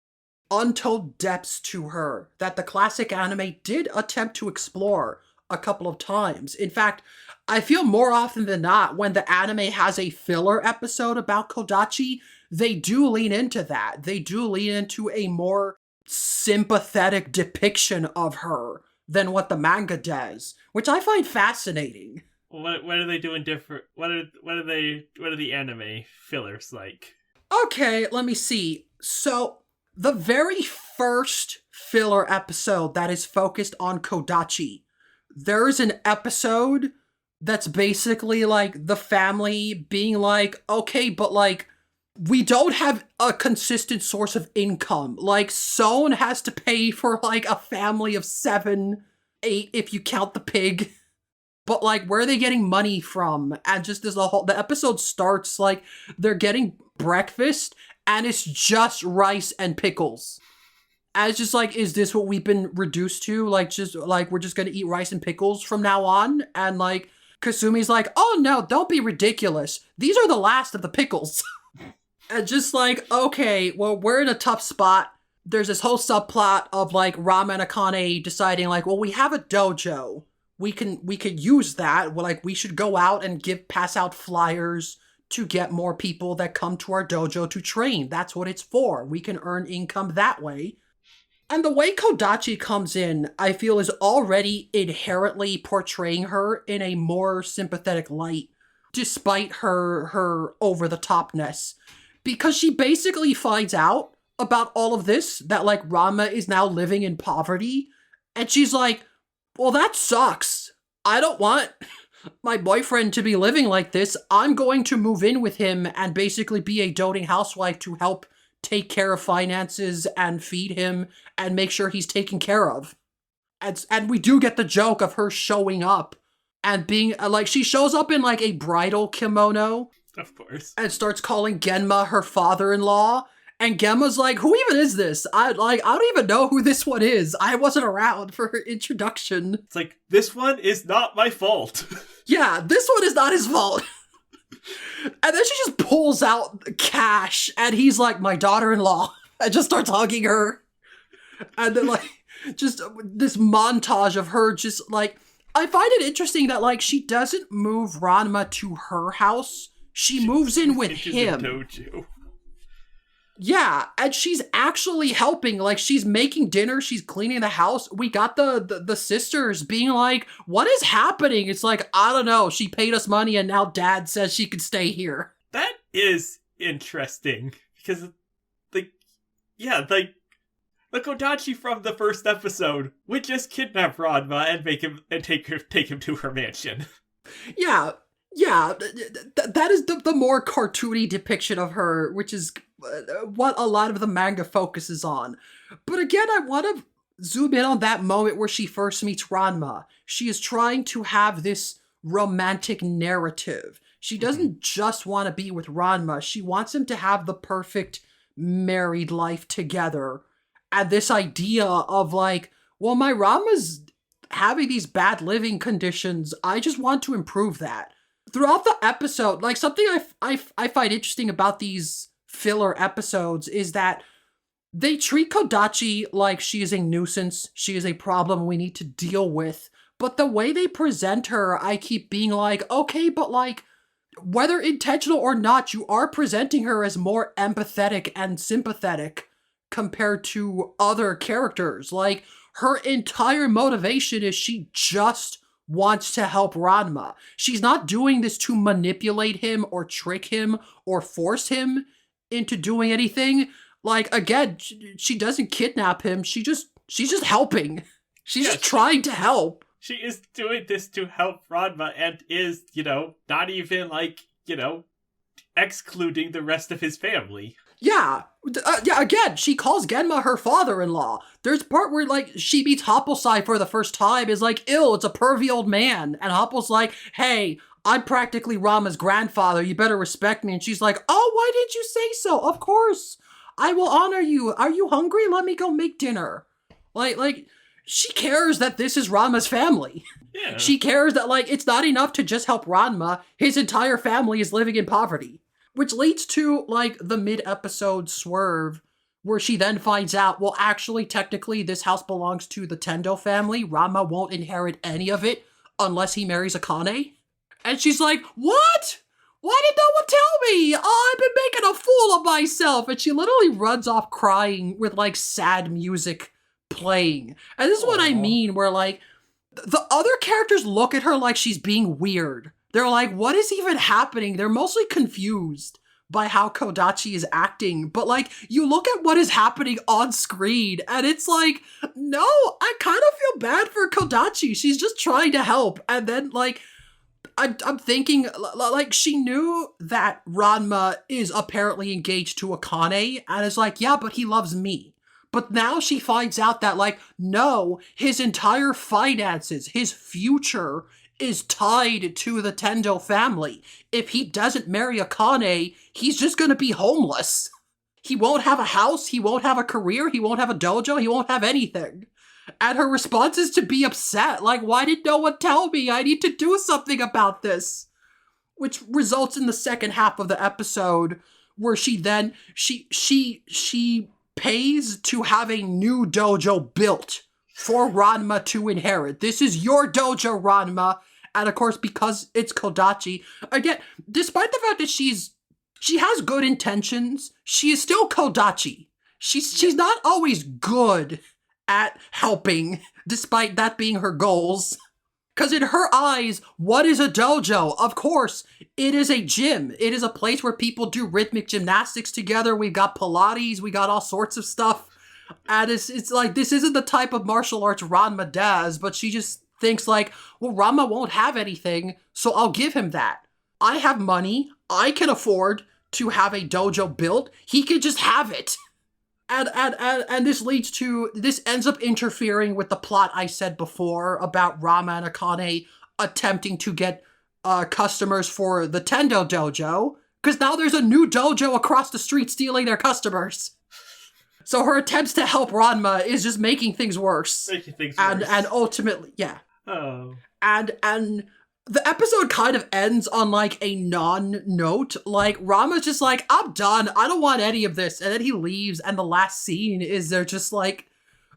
untold depths to her that the classic anime did attempt to explore a couple of times. In fact, I feel more often than not, when the anime has a filler episode about Kodachi, they do lean into that. They do lean into a more sympathetic depiction of her than what the manga does, which I find fascinating. What are they doing different? What are the anime fillers like? Okay, let me see. So, the very first filler episode that is focused on Kodachi, there's an episode that's basically like the family being like, okay, but like, we don't have a consistent source of income. Like, Son has to pay for, like, a family of 7, 8, if you count the pig. But, like, where are they getting money from? And just the episode starts, like, they're getting breakfast, and it's just rice and pickles. And it's just like, is this what we've been reduced to? Like, we're just gonna eat rice and pickles from now on? And, like, Kasumi's like, oh no, don't be ridiculous. These are the last of the pickles. And just like, okay, well, we're in a tough spot. There's this whole subplot of, like, Ranma and Akane deciding, like, well, we have a dojo. We could use that. Well, like, we should go out and pass out flyers to get more people that come to our dojo to train. That's what it's for. We can earn income that way. And the way Kodachi comes in, I feel, is already inherently portraying her in a more sympathetic light, despite her over-the-topness. Because she basically finds out about all of this, that, like, Ranma is now living in poverty, and she's like, well, that sucks. I don't want my boyfriend to be living like this. I'm going to move in with him and basically be a doting housewife to help take care of finances and feed him and make sure he's taken care of. And we do get the joke of her showing up and being, like, she shows up in, like, a bridal kimono. Of course. And starts calling Genma her father-in-law. And Genma's like, who even is this? I don't even know who this one is. I wasn't around for her introduction. It's like, this one is not my fault. Yeah, this one is not his fault. And then she just pulls out cash, and he's like, my daughter-in-law, and just starts hugging her. And then, like, just this montage of her just, like, I find it interesting that, like, she doesn't move Ranma to her house. She moves in with him. Dojo. Yeah, and she's actually helping. Like, she's making dinner, she's cleaning the house. We got the sisters being like, what is happening? It's like, I don't know. She paid us money and now dad says she can stay here. That is interesting. Because, the Kodachi from the first episode would just kidnap Ranma and make him and take him to her mansion. Yeah, that is the more cartoony depiction of her, which is what a lot of the manga focuses on. But again, I want to zoom in on that moment where she first meets Ranma. She is trying to have this romantic narrative. She doesn't just want to be with Ranma. She wants him to have the perfect married life together. And this idea of like, well, my Ranma's having these bad living conditions. I just want to improve that. Throughout the episode, like, something I find interesting about these filler episodes is that they treat Kodachi like she is a nuisance, she is a problem we need to deal with, but the way they present her, I keep being like, okay, but like, whether intentional or not, you are presenting her as more empathetic and sympathetic compared to other characters. Like, her entire motivation is she just wants to help Ranma. She's not doing this to manipulate him or trick him or force him into doing anything. Like, again, she doesn't kidnap him. She's just helping. She's just trying to help. She is doing this to help Ranma and is, not even like, excluding the rest of his family. Yeah. Again, she calls Genma her father-in-law. There's a part where, like, she meets Hoppelsai for the first time, is like, ew, it's a pervy old man. And Hoppel's like, hey, I'm practically Rama's grandfather, you better respect me. And she's like, oh, why didn't you say so? Of course, I will honor you. Are you hungry? Let me go make dinner. Like, she cares that this is Ranma's family. Yeah. She cares that, like, it's not enough to just help Ranma. His entire family is living in poverty. Which leads to, like, the mid-episode swerve, where she then finds out, well, actually, technically, this house belongs to the Tendo family. Ranma won't inherit any of it unless he marries Akane. And she's like, what? Why did no one tell me? Oh, I've been making a fool of myself. And she literally runs off crying with, like, sad music playing. And this is what I mean, where, like, the other characters look at her like she's being weird. They're like, what is even happening? They're mostly confused by how Kodachi is acting. But, like, you look at what is happening on screen, and it's like, no, I kind of feel bad for Kodachi. She's just trying to help. And then, like, I'm thinking, like, she knew that Ranma is apparently engaged to Akane, and is like, yeah, but he loves me. But now she finds out that, like, no, his entire finances, his future is tied to the Tendo family. If he doesn't marry Akane, he's just gonna be homeless. He won't have a house, he won't have a career, he won't have a dojo, he won't have anything. And her response is to be upset. Like, why did no one tell me? I need to do something about this. Which results in the second half of the episode, where she then, she pays to have a new dojo built for Ranma to inherit. This is your dojo, Ranma. And of course, because it's Kodachi, again, despite the fact that she has good intentions, she is still Kodachi. She's not always good at helping, despite that being her goals. Because in her eyes, what is a dojo? Of course, it is a gym. It is a place where people do rhythmic gymnastics together. We've got Pilates, we got all sorts of stuff. And it's like, this isn't the type of martial arts Ranma does, but she just thinks like, well, Ranma won't have anything, so I'll give him that. I have money. I can afford to have a dojo built. He could just have it. And this ends up interfering with the plot I said before about Rama and Akane attempting to get customers for the Tendo dojo, because now there's a new dojo across the street stealing their customers. So her attempts to help Ranma is just making things worse. And ultimately, yeah. Oh. And the episode kind of ends on like a non-note. Like Rama's just like, I'm done. I don't want any of this. And then he leaves. And the last scene is they're just like,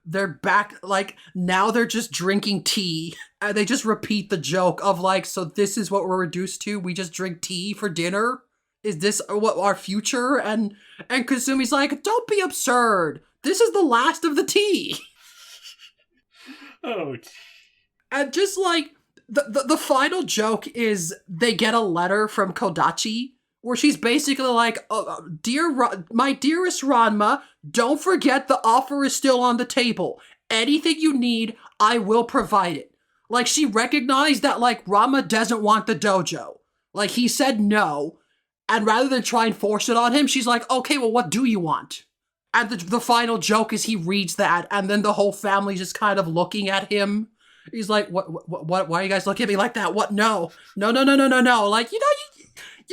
they're back. Like now they're just drinking tea. And they just repeat the joke of like, so this is what we're reduced to. We just drink tea for dinner. Is this what our future? And Kazumi's like, don't be absurd. This is the last of the tea. Oh. And just like, the final joke is they get a letter from Kodachi where she's basically like, oh, my dearest Ranma, don't forget the offer is still on the table. Anything you need, I will provide it. Like she recognized that like Ranma doesn't want the dojo. Like he said no. And rather than try and force it on him, she's like, okay, well, what do you want? And the final joke is he reads that and then the whole family's just kind of looking at him. He's like, what, why are you guys looking at me like that? What? No. Like, you're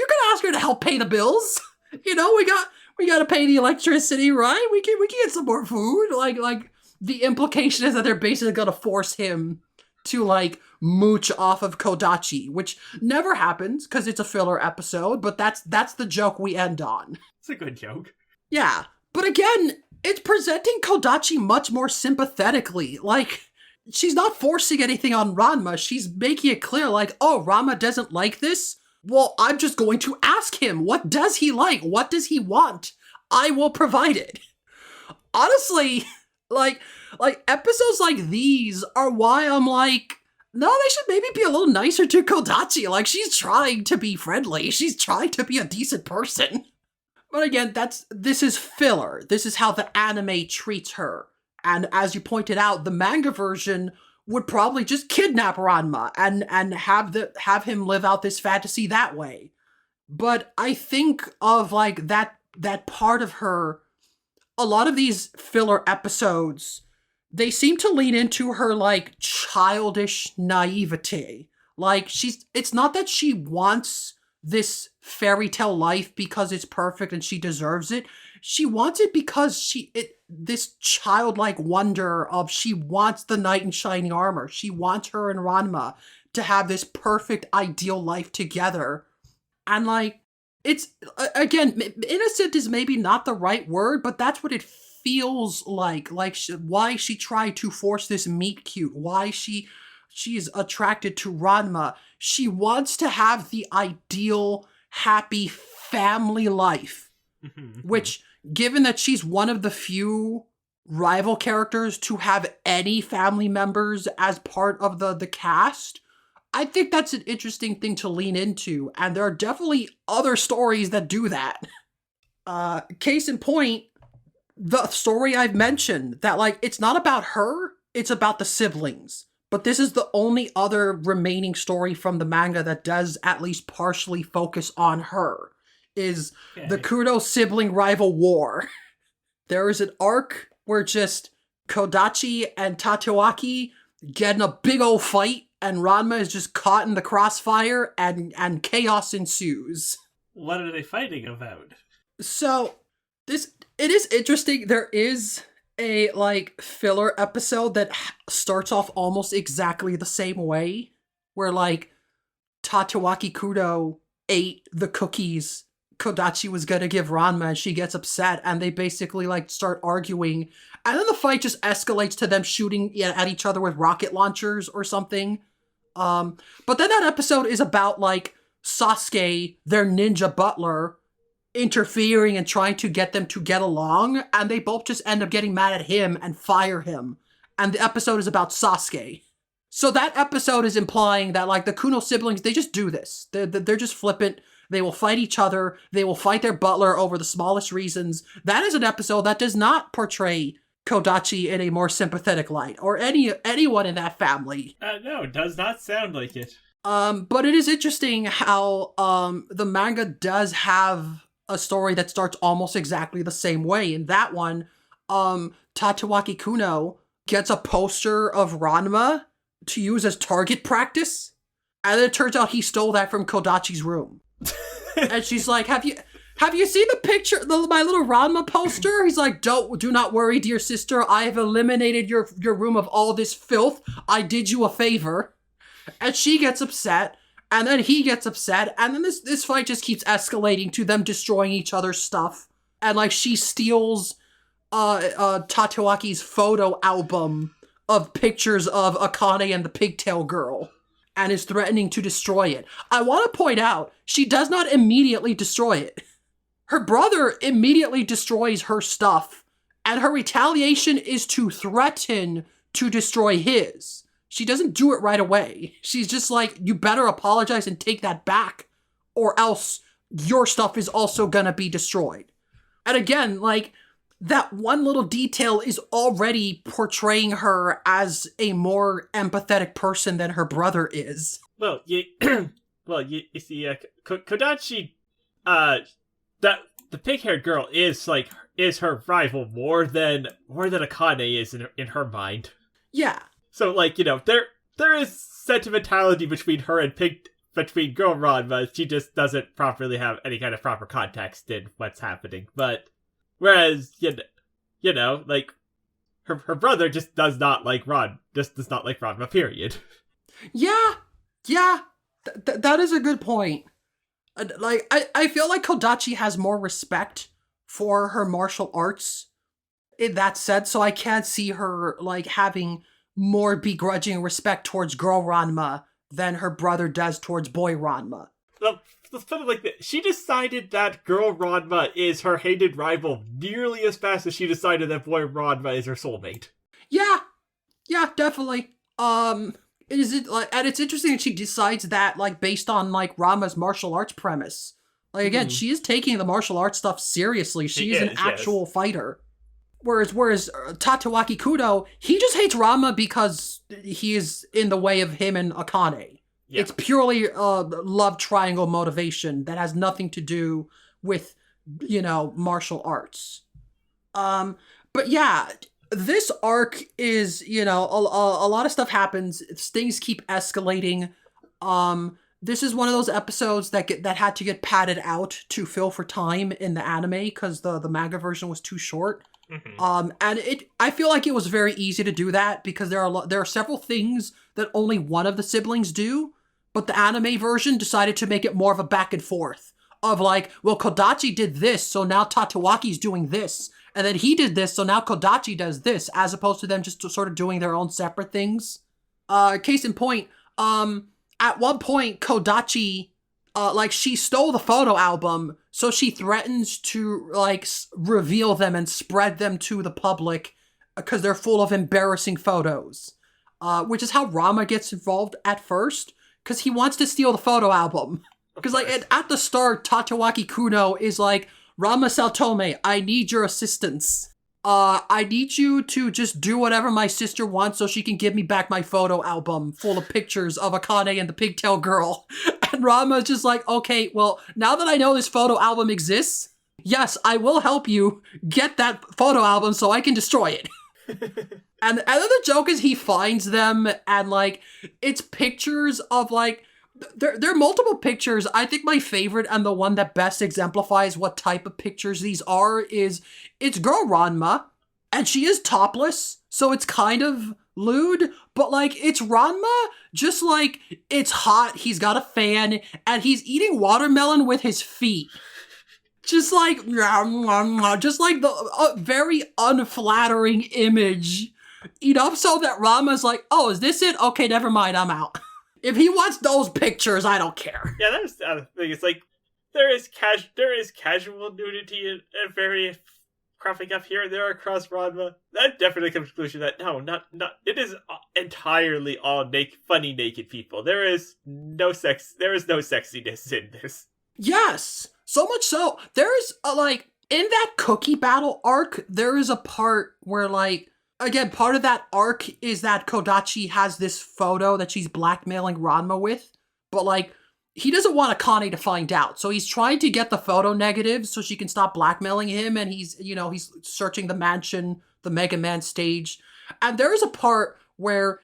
gonna ask her to help pay the bills. We got to pay the electricity, right? We can get some more food. Like the implication is that they're basically gonna force him to like mooch off of Kodachi, which never happens because it's a filler episode, but that's the joke we end on. It's a good joke. Yeah. But again, it's presenting Kodachi much more sympathetically. Like, she's not forcing anything on Ranma. She's making it clear, like, oh, Ranma doesn't like this? Well, I'm just going to ask him. What does he like? What does he want? I will provide it. Honestly, like episodes like these are why I'm like, no, they should maybe be a little nicer to Kodachi. Like, she's trying to be friendly. She's trying to be a decent person. But again, this is filler. This is how the anime treats her. And as you pointed out, the manga version would probably just kidnap Ranma and have him live out this fantasy that way. But I think of like that part of her, a lot of these filler episodes, they seem to lean into her like childish naivete. Like it's not that she wants this fairy tale life because it's perfect and she deserves it. She wants it because this childlike wonder of she wants the knight in shining armor. She wants her and Ranma to have this perfect ideal life together. And like, it's, again, innocent is maybe not the right word, but that's what it feels like. Like why she tried to force this meet cute, why she's attracted to Ranma. She wants to have the ideal, happy family life, which, given that she's one of the few rival characters to have any family members as part of the cast, I think that's an interesting thing to lean into. And there are definitely other stories that do that. Case in point, the story I've mentioned, that like, it's not about her, it's about the siblings. But this is the only other remaining story from the manga that does at least partially focus on her, is the Kudo sibling rival war. There is an arc where just Kodachi and Tatewaki get in a big old fight, and Ranma is just caught in the crossfire, and chaos ensues. What are they fighting about? So, it is interesting. There is a like filler episode that starts off almost exactly the same way, where like Tatewaki Kudo ate the cookies Kodachi was gonna give Ranma, and she gets upset, and they basically like start arguing, and then the fight just escalates to them shooting at each other with rocket launchers or something. But then that episode is about like Sasuke, their ninja butler, interfering and trying to get them to get along, and they both just end up getting mad at him and fire him. and the episode is about Sasuke. So that episode is implying that, like, the Kuno siblings, they just do this. They're just flippant. They will fight each other. They will fight their butler over the smallest reasons. That is an episode that does not portray Kodachi in a more sympathetic light, or anyone in that family. No, it does not sound like it. But it is interesting how the manga does have a story that starts almost exactly the same way. In that one, Tatewaki Kuno gets a poster of Ranma to use as target practice, and then it turns out he stole that from Kodachi's room. And she's like, have you seen the picture, my little Ranma poster? He's like, do not worry, dear sister. I have eliminated your room of all this filth. I did you a favor. And she gets upset, and then he gets upset, and then this fight just keeps escalating to them destroying each other's stuff. And, like, she steals Tatewaki's photo album of pictures of Akane and the pigtail girl, and is threatening to destroy it. I want to point out, she does not immediately destroy it. Her brother immediately destroys her stuff, and her retaliation is to threaten to destroy his. She doesn't do it right away. She's just like, you better apologize and take that back, or else your stuff is also gonna be destroyed. And again, like, that one little detail is already portraying her as a more empathetic person than her brother is. Well, you see, Kodachi, that the pig-haired girl is her rival more than Akane is in her mind. Yeah. So, like, there is sentimentality between her and between girl Ranma. She just doesn't properly have any kind of proper context in what's happening. But whereas, like, her brother just does not like Ranma, period. Yeah. That is a good point. Like, I feel like Kodachi has more respect for her martial arts in that sense, so I can't see her, like, having more begrudging respect towards girl Ranma than her brother does towards boy Ranma. Well, let's put it like this. She decided that girl Ranma is her hated rival nearly as fast as she decided that boy Ranma is her soulmate. Yeah, definitely. Is it like, and it's interesting that she decides that, like, based on, like, Ranma's martial arts premise. Like, again, she is taking the martial arts stuff seriously. She is an actual fighter. Whereas Tatewaki Kuno, he just hates Ranma because he is in the way of him and Akane. Yeah. It's purely love triangle motivation that has nothing to do with, martial arts. But yeah, this arc is, a lot of stuff happens. Things keep escalating. This is one of those episodes that had to get padded out to fill for time in the anime because the manga version was too short. Mm-hmm. And I feel like it was very easy to do that because there are several things that only one of the siblings do, but the anime version decided to make it more of a back and forth of like, well, Kodachi did this, so now Tatewaki's doing this, and then he did this, so now Kodachi does this, as opposed to them just sort of doing their own separate things. Case in point, at one point, Kodachi, she stole the photo album, so she threatens to, reveal them and spread them to the public because they're full of embarrassing photos. Which is how Ranma gets involved at first, because he wants to steal the photo album. Because, at the start, Tatewaki Kuno is like, Ranma Saltome, I need your assistance. I need you to just do whatever my sister wants so she can give me back my photo album full of pictures of Akane and the pigtail girl. And Ranma's just like, okay, well, now that I know this photo album exists, yes, I will help you get that photo album so I can destroy it. And then the joke is he finds them and, it's pictures of, there are multiple pictures. I think my favorite and the one that best exemplifies what type of pictures these are is it's girl Ranma, and she is topless, so it's kind of lewd, but it's Ranma, just it's hot, he's got a fan, and he's eating watermelon with his feet. Just the very unflattering image. Enough so that Ranma's like, oh, is this it? Okay, never mind, I'm out. If he wants those pictures, I don't care. Yeah, that's the other thing. It's there is casual nudity in various cropping up here and there across Ranma, that definitely comes to the conclusion that no, not it is entirely all funny naked people. There is no sexiness in this. Yes, so much so. There's in that cookie battle arc, there is a part where again, part of that arc is that Kodachi has this photo that she's blackmailing Ranma with, but he doesn't want Akane to find out, so he's trying to get the photo negatives so she can stop blackmailing him, and he's searching the mansion, the Mega Man stage, and there's a part where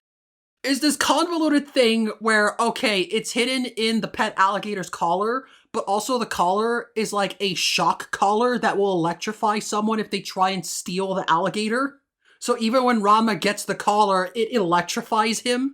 is this convoluted thing where, okay, it's hidden in the pet alligator's collar, but also the collar is like a shock collar that will electrify someone if they try and steal the alligator. So even when Ranma gets the collar, it electrifies him,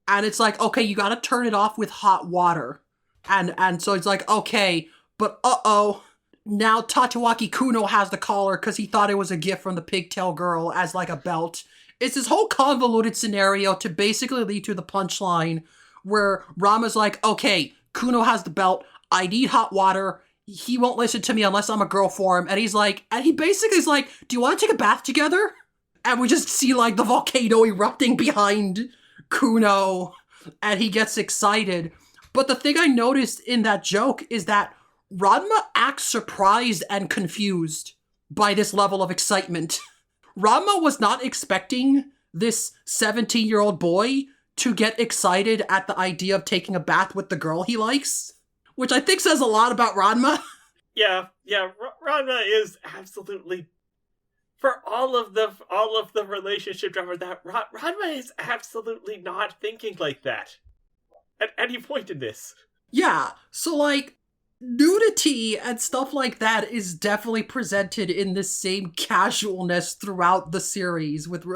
and it's like, okay, you gotta turn it off with hot water. And so it's like, okay, but now Tatsuaki Kuno has the collar because he thought it was a gift from the pigtail girl as a belt. It's this whole convoluted scenario to basically lead to the punchline where Rama's like, okay, Kuno has the belt, I need hot water, he won't listen to me unless I'm a girl for him, and he basically is like, do you want to take a bath together? And we just see the volcano erupting behind Kuno, and he gets excited. But the thing I noticed in that joke is that Ranma acts surprised and confused by this level of excitement. Ranma was not expecting this 17-year-old boy to get excited at the idea of taking a bath with the girl he likes, which I think says a lot about Ranma. Yeah, Ranma is absolutely, for all of the relationship drama, that Ranma is absolutely not thinking like that at any point in this. Yeah, so nudity and stuff like that is definitely presented in this same casualness throughout the series with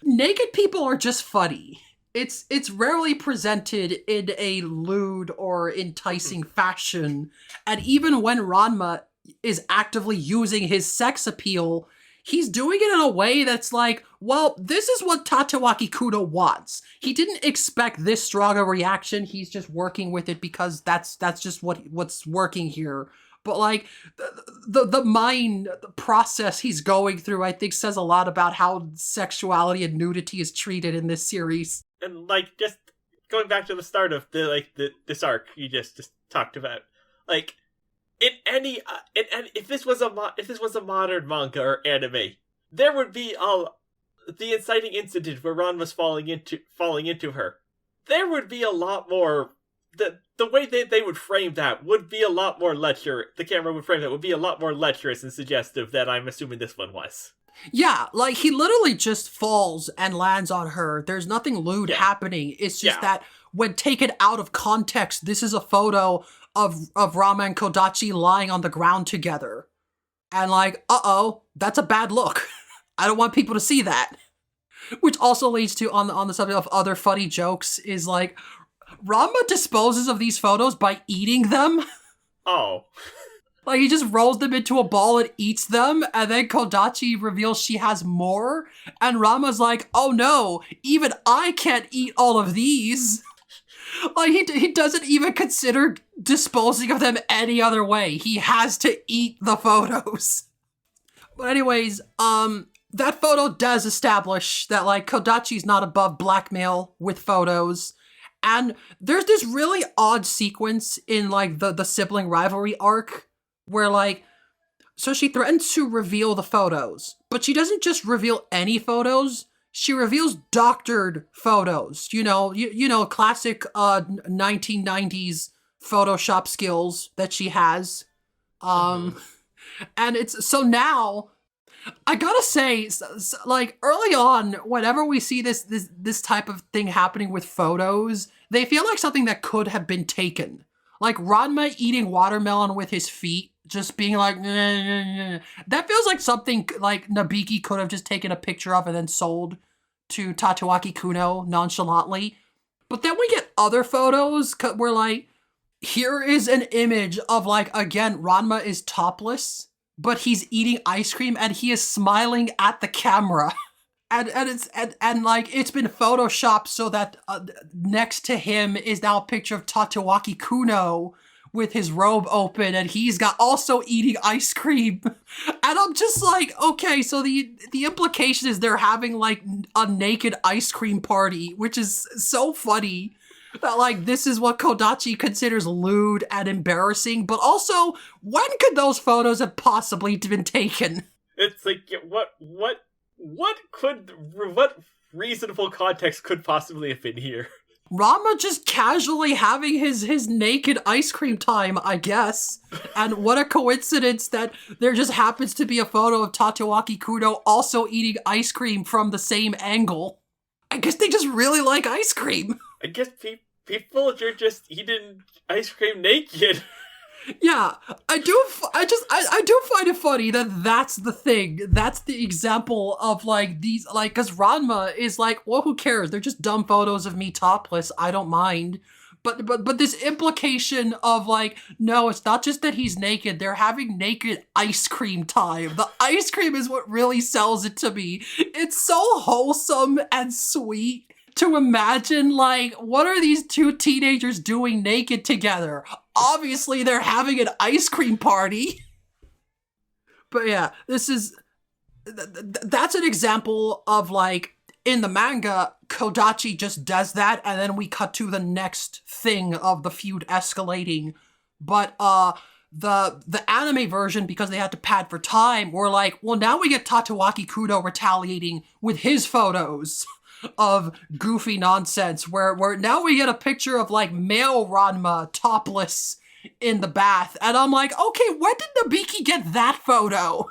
naked people are just funny. It's rarely presented in a lewd or enticing fashion, and even when Ranma is actively using his sex appeal, he's doing it in a way that's well, this is what Tatsuaki Kuno wants. He didn't expect this strong a reaction. He's just working with it because that's just what's working here. But the mind process he's going through, I think, says a lot about how sexuality and nudity is treated in this series. And just going back to the start of this arc you just talked about, if this was a modern manga or anime, there would be the inciting incident where Ron was falling into her. There would be a lot more. The way they would frame that would be a lot more lecherous. The camera would frame that would be a lot more lecherous and suggestive than I'm assuming this one was. Yeah, he literally just falls and lands on her. There's nothing lewd happening. It's just that when taken out of context, this is a photo of Rama and Kodachi lying on the ground together. And that's a bad look. I don't want people to see that. Which also leads to, on the subject of other funny jokes, is Rama disposes of these photos by eating them. Oh. He just rolls them into a ball and eats them, and then Kodachi reveals she has more, and Rama's like, oh no, even I can't eat all of these. He doesn't even consider disposing of them any other way. He has to eat the photos. But anyways, that photo does establish that, Kodachi's not above blackmail with photos. And there's this really odd sequence in, the sibling rivalry arc where, so she threatens to reveal the photos, but she doesn't just reveal any photos. She reveals doctored photos, you know, classic 1990s Photoshop skills that she has. And it's, so now, I gotta say, early on, whenever we see this type of thing happening with photos, they feel like something that could have been taken. Ranma eating watermelon with his feet, just being nah, nah, nah. That feels like something Nabiki could have just taken a picture of and then sold to Tatsuaki Kuno nonchalantly. But then we get other photos where here is an image of again, Ranma is topless, but he's eating ice cream and he is smiling at the camera. And it's been photoshopped so that next to him is now a picture of Tatsuaki Kuno with his robe open, and he's got also eating ice cream. And I'm just like, okay, so the implication is they're having like a naked ice cream party, which is so funny. That like this is what Kodachi considers lewd and embarrassing, but also when could those photos have possibly been taken? It's like, what reasonable context could possibly have been here? Ranma just casually having his naked ice cream time, I guess. And what a coincidence that there just happens to be a photo of Tatewaki Kudo also eating ice cream from the same angle. I guess they just really like ice cream. I guess people are just eating ice cream naked. Yeah, I do find it funny that that's the thing. That's the example of like these, like, because Ranma is like, well, who cares? They're just dumb photos of me topless. I don't mind. But this implication of like, no, it's not just that he's naked. They're having naked ice cream time. The ice cream is what really sells it to me. It's so wholesome and sweet. To imagine, like, what are these two teenagers doing naked together? Obviously, they're having an ice cream party. But yeah, this is... that's an example of, like, in the manga, Kodachi just does that, and then we cut to the next thing of the feud escalating. But, the anime version, because they had to pad for time, were like, well, now we get Tatewaki Kudo retaliating with his photos of goofy nonsense, where now we get a picture of like male Ranma topless in the bath, and I'm like, okay, when did Nabiki get that photo?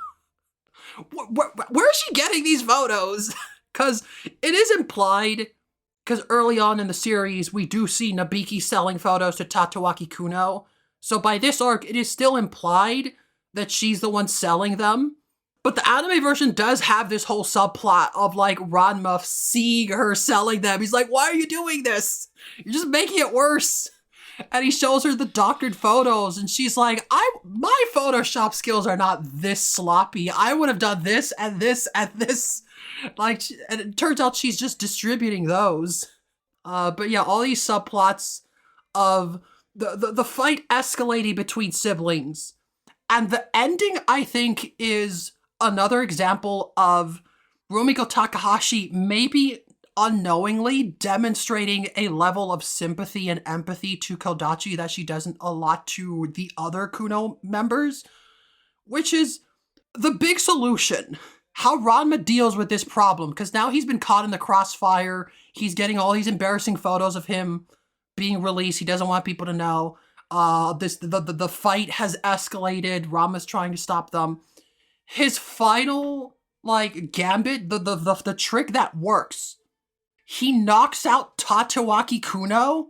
Where is she getting these photos? Because it is implied, because early on in the series we do see Nabiki selling photos to Tatewaki Kuno, so by this arc it is still implied that she's the one selling them. But the anime version does have this whole subplot of, like, Ranma seeing her selling them. He's like, why are you doing this? You're just making it worse. And he shows her the doctored photos, and she's like, my Photoshop skills are not this sloppy. I would have done this and this and this. Like, and it turns out she's just distributing those. But yeah, all these subplots of the fight escalating between siblings. And the ending, I think, is another example of Rumiko Takahashi maybe unknowingly demonstrating a level of sympathy and empathy to Kodachi that she doesn't a lot to the other Kuno members, which is the big solution. How Ranma deals with this problem, because now he's been caught in the crossfire. He's getting all these embarrassing photos of him being released. He doesn't want people to know. The fight has escalated. Ranma's trying to stop them. His final, like, gambit, the trick that works, he knocks out Tatewaki Kuno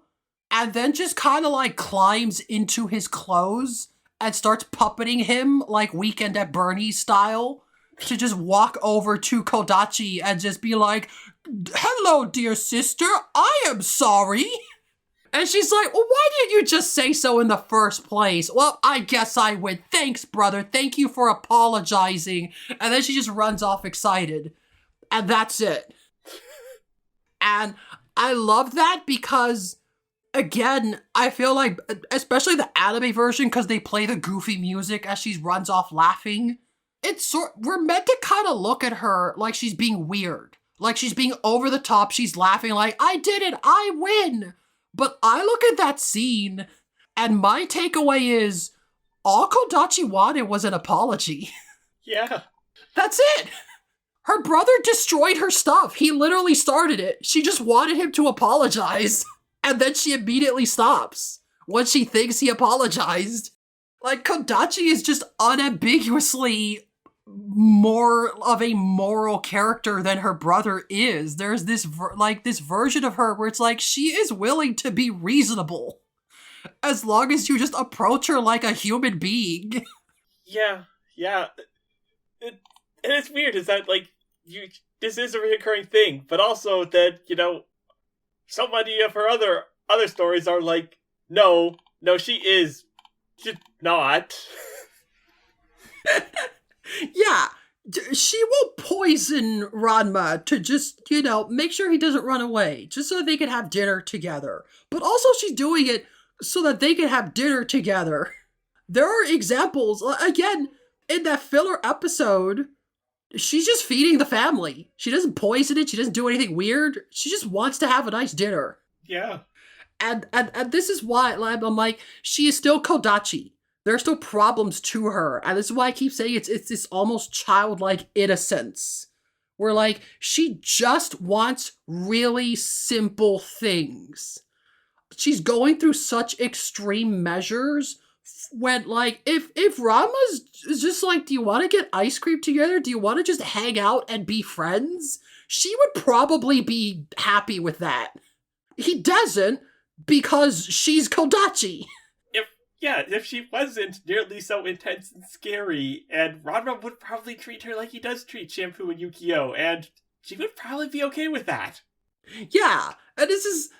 and then just kind of, like, climbs into his clothes and starts puppeting him, like, Weekend at Bernie's style, to just walk over to Kodachi and just be like, hello, dear sister, I am sorry. And she's like, well, why didn't you just say so in the first place? Well, I guess I win. Thanks, brother. Thank you for apologizing. And then she just runs off excited. And that's it. And I love that because, again, I feel like, especially the anime version, because they play the goofy music as she runs off laughing, we're meant to kind of look at her like she's being weird. Like she's being over the top. She's laughing like, I did it. I win. But I look at that scene, and my takeaway is, all Kodachi wanted was an apology. Yeah. That's it. Her brother destroyed her stuff. He literally started it. She just wanted him to apologize. And then she immediately stops when she thinks he apologized. Like, Kodachi is just unambiguously more of a moral character than her brother is. There's this this version of her where it's like she is willing to be reasonable as long as you just approach her like a human being. Yeah. And it's weird is that, like, this is a recurring thing, but also that, so many of her other stories are like, no, she is just not. Yeah, she will poison Ranma to just, make sure he doesn't run away, just so they can have dinner together. But also she's doing it so that they can have dinner together. There are examples, again, in that filler episode, she's just feeding the family. She doesn't poison it, she doesn't do anything weird. She just wants to have a nice dinner. Yeah. And this is why I'm like, she is still Kodachi. There are still problems to her. And this is why I keep saying it's this almost childlike innocence. Where, like, she just wants really simple things. She's going through such extreme measures when, like, if Ranma's just like, do you want to get ice cream together? Do you want to just hang out and be friends? She would probably be happy with that. He doesn't, because she's Kodachi. If she wasn't nearly so intense and scary, and Ranma would probably treat her like he does treat Shampoo and Yukio, and she would probably be okay with that. Yeah, and this is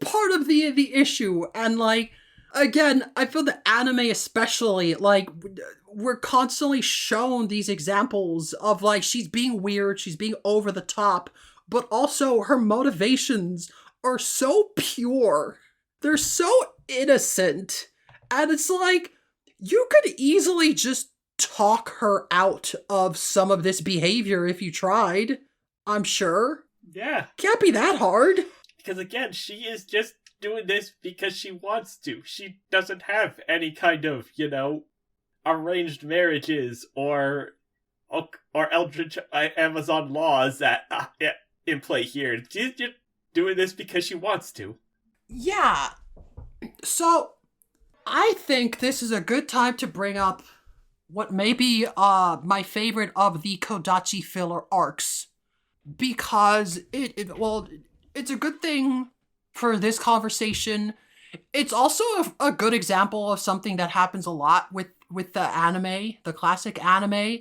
part of the issue, and like, again, I feel the anime especially, like, we're constantly shown these examples of, like, she's being weird, she's being over the top, but also her motivations are so pure. They're so innocent. And it's like, you could easily just talk her out of some of this behavior if you tried, I'm sure. Yeah. Can't be that hard. Because again, she is just doing this because she wants to. She doesn't have any kind of, arranged marriages or Eldritch Amazon laws that in play here. She's just doing this because she wants to. Yeah. So, I think this is a good time to bring up what may be my favorite of the Kodachi filler arcs. Because it's a good thing for this conversation. It's also a good example of something that happens a lot with the anime, the classic anime,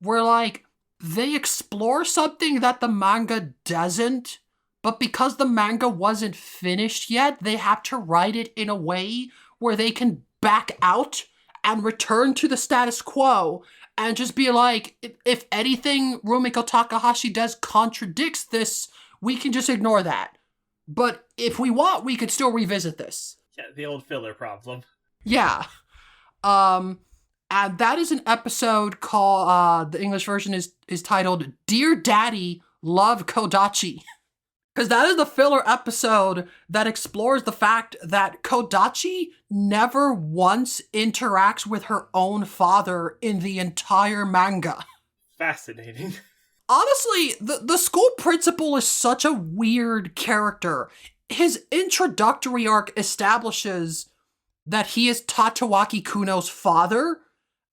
where, like, they explore something that the manga doesn't, but because the manga wasn't finished yet, they have to write it in a way where they can back out and return to the status quo and just be like, if anything Rumiko Takahashi does contradicts this, we can just ignore that. But if we want, we could still revisit this. Yeah, the old filler problem. Yeah. And that is an episode called, the English version is titled, Dear Daddy, Love Kodachi. Because that is the filler episode that explores the fact that Kodachi never once interacts with her own father in the entire manga. Fascinating. Honestly, the school principal is such a weird character. His introductory arc establishes that he is Tatsuaki Kuno's father,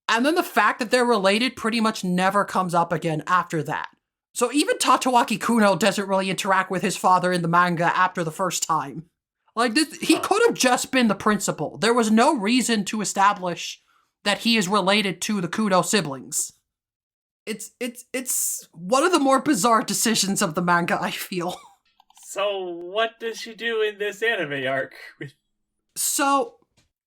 and then the fact that they're related pretty much never comes up again after that. So even Tatsuaki Kuno doesn't really interact with his father in the manga after the first time. Like, he could have just been the principal. There was no reason to establish that he is related to the Kuno siblings. It's one of the more bizarre decisions of the manga, I feel. So, what does she do in this anime arc? So,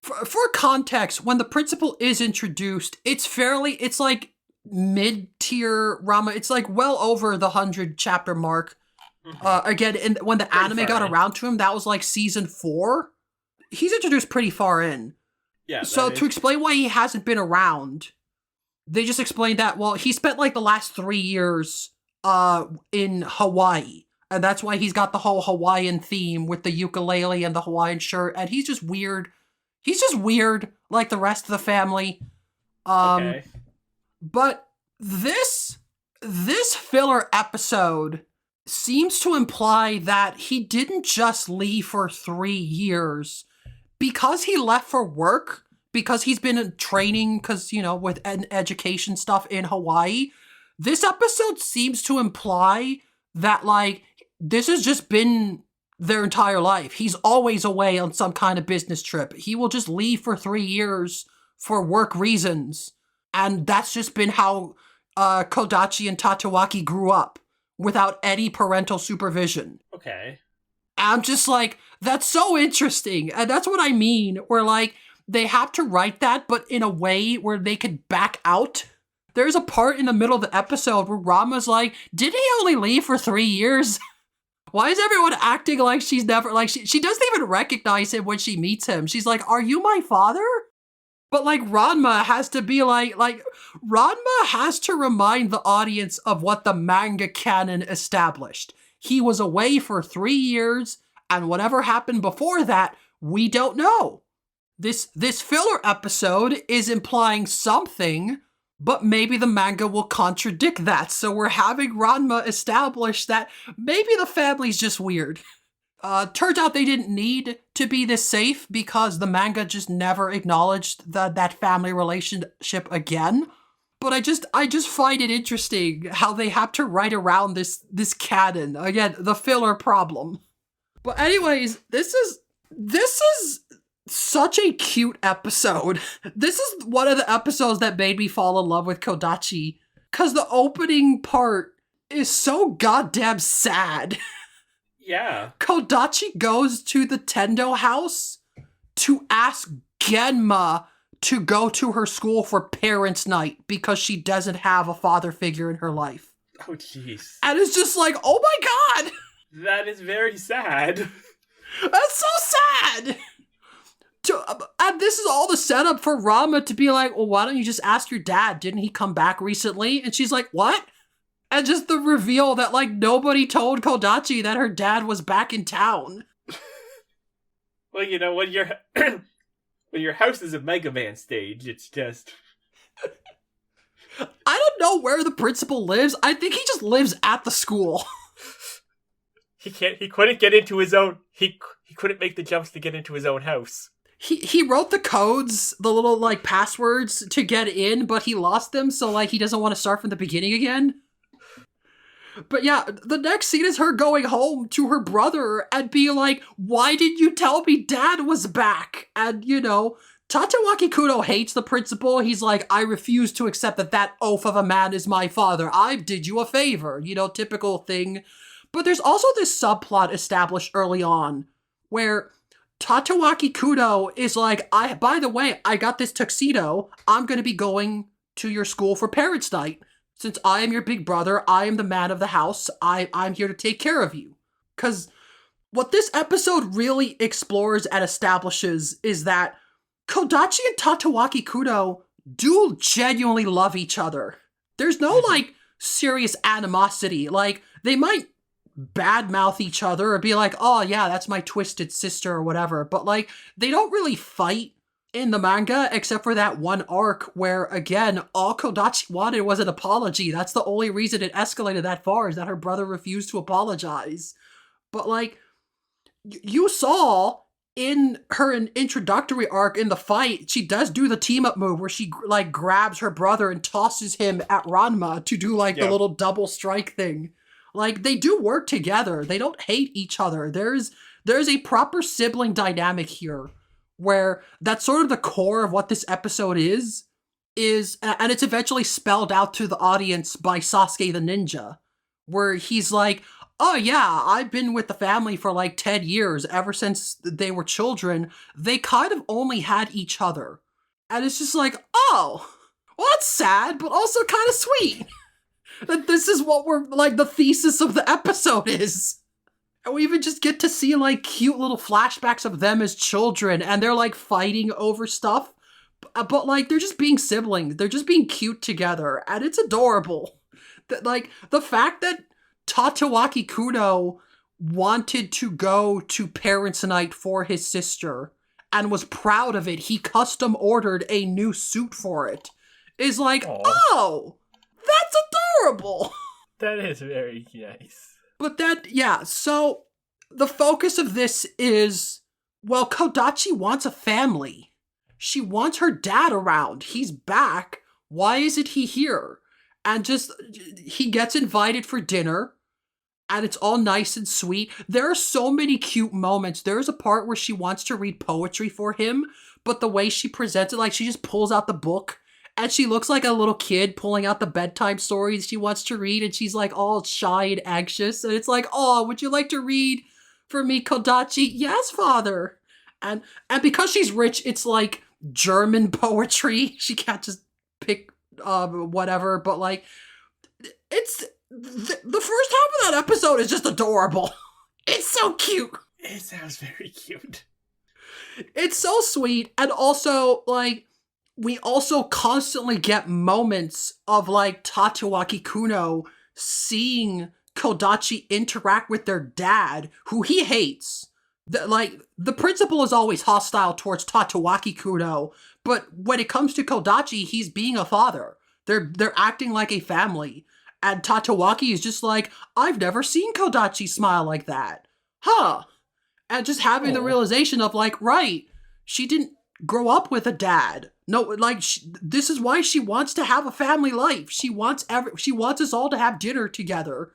for context, when the principal is introduced, it's like mid-tier Ranma. It's like well over the 100 chapter mark. Again, when the anime got around to him, that was like season 4. He's introduced pretty far in. Yeah. So to explain why he hasn't been around, they just explained that, well, he spent like the last 3 years in Hawaii. And that's why he's got the whole Hawaiian theme with the ukulele and the Hawaiian shirt. And he's just weird. He's just weird, like the rest of the family. Okay. But this filler episode seems to imply that he didn't just leave for 3 years. Because he left for work, because he's been in training, because, with education stuff in Hawaii, this episode seems to imply that, like, this has just been their entire life. He's always away on some kind of business trip. He will just leave for 3 years for work reasons. And that's just been how Kodachi and Tatsuaki grew up, without any parental supervision. Okay. I'm just like, that's so interesting. And that's what I mean, where, like, they have to write that, but in a way where they could back out. There's a part in the middle of the episode where Rama's like, did he only leave for 3 years? Why is everyone acting like she's never, like, she doesn't even recognize him when she meets him. She's like, are you my father? But, like, Ranma has to be like, Ranma has to remind the audience of what the manga canon established. He was away for 3 years, and whatever happened before that, we don't know. This filler episode is implying something, but maybe the manga will contradict that. So we're having Ranma establish that maybe the family's just weird. Turns out they didn't need to be this safe because the manga just never acknowledged that family relationship again. But I just find it interesting how they have to write around this canon. Again, the filler problem. But anyways, this is such a cute episode. This is one of the episodes that made me fall in love with Kodachi, because the opening part is so goddamn sad. Yeah. Kodachi goes to the Tendo house to ask Genma to go to her school for parents' night because she doesn't have a father figure in her life. Oh, jeez. And it's just like, oh my god! That is very sad. That's so sad! And this is all the setup for Ranma to be like, well, why don't you just ask your dad? Didn't he come back recently? And she's like, what? And just the reveal that, like, nobody told Kodachi that her dad was back in town. Well, you know, when your house is a Mega Man stage, it's just... I don't know where the principal lives. I think he just lives at the school. He couldn't get into his own... He couldn't make the jumps to get into his own house. He wrote the codes, the little, like, passwords to get in, but he lost them, so, like, he doesn't want to start from the beginning again. But yeah, the next scene is her going home to her brother and being like, why didn't you tell me dad was back? And, you know, Tatewaki Kudo hates the principal. He's like, I refuse to accept that oaf of a man is my father. I did you a favor, you know, typical thing. But there's also this subplot established early on where Tatewaki Kudo is like, by the way, I got this tuxedo. I'm going to be going to your school for parents' night. Since I am your big brother, I am the man of the house, I'm here to take care of you. Because what this episode really explores and establishes is that Kodachi and Tatewaki Kudo do genuinely love each other. There's no, like, serious animosity. Like, they might badmouth each other or be like, oh yeah, that's my twisted sister or whatever. But, like, they don't really fight in the manga, except for that one arc where, again, all Kodachi wanted was an apology. That's the only reason it escalated that far, is that her brother refused to apologize. But, like, you saw in her introductory arc in the fight, she does do the team-up move where she, like, grabs her brother and tosses him at Ranma to do, like, the little double strike thing. Like, they do work together. They don't hate each other. There's a proper sibling dynamic here, where that's sort of the core of what this episode is, and it's eventually spelled out to the audience by Sasuke the ninja, where he's like, oh yeah, I've been with the family for like 10 years, ever since they were children. They kind of only had each other. And it's just like, oh, well, that's sad, but also kind of sweet. That this is what we're, like, the thesis of the episode is. And we even just get to see, like, cute little flashbacks of them as children, and they're, like, fighting over stuff. But like, they're just being siblings. They're just being cute together, and it's adorable. Like, the fact that Tatewaki Kudo wanted to go to parents' night for his sister and was proud of it. He custom ordered a new suit for it. Is like, oh, that's adorable. That is very nice. But so the focus of this is, well, Kodachi wants a family. She wants her dad around. He's back. Why isn't he here? And just, he gets invited for dinner, and it's all nice and sweet. There are so many cute moments. There's a part where she wants to read poetry for him, but the way she presents it, like, she just pulls out the book, and she looks like a little kid pulling out the bedtime stories she wants to read, and she's, like, all shy and anxious, and it's like, oh, would you like to read for me, Kodachi? Yes, father. And because she's rich, it's, like, German poetry. She can't just pick whatever, but, like, it's the first half of that episode is just adorable. It's so cute. It sounds very cute. It's so sweet. And also, like, we also constantly get moments of, like, Tatsuaki Kuno seeing Kodachi interact with their dad, who he hates. The principal is always hostile towards Tatsuaki Kuno, but when it comes to Kodachi, he's being a father. They're acting like a family. And Tatsuaki is just like, I've never seen Kodachi smile like that. Huh. And just having the realization of, like, right, she didn't grow up with a dad. No, like, this is why she wants to have a family life. She wants us all to have dinner together.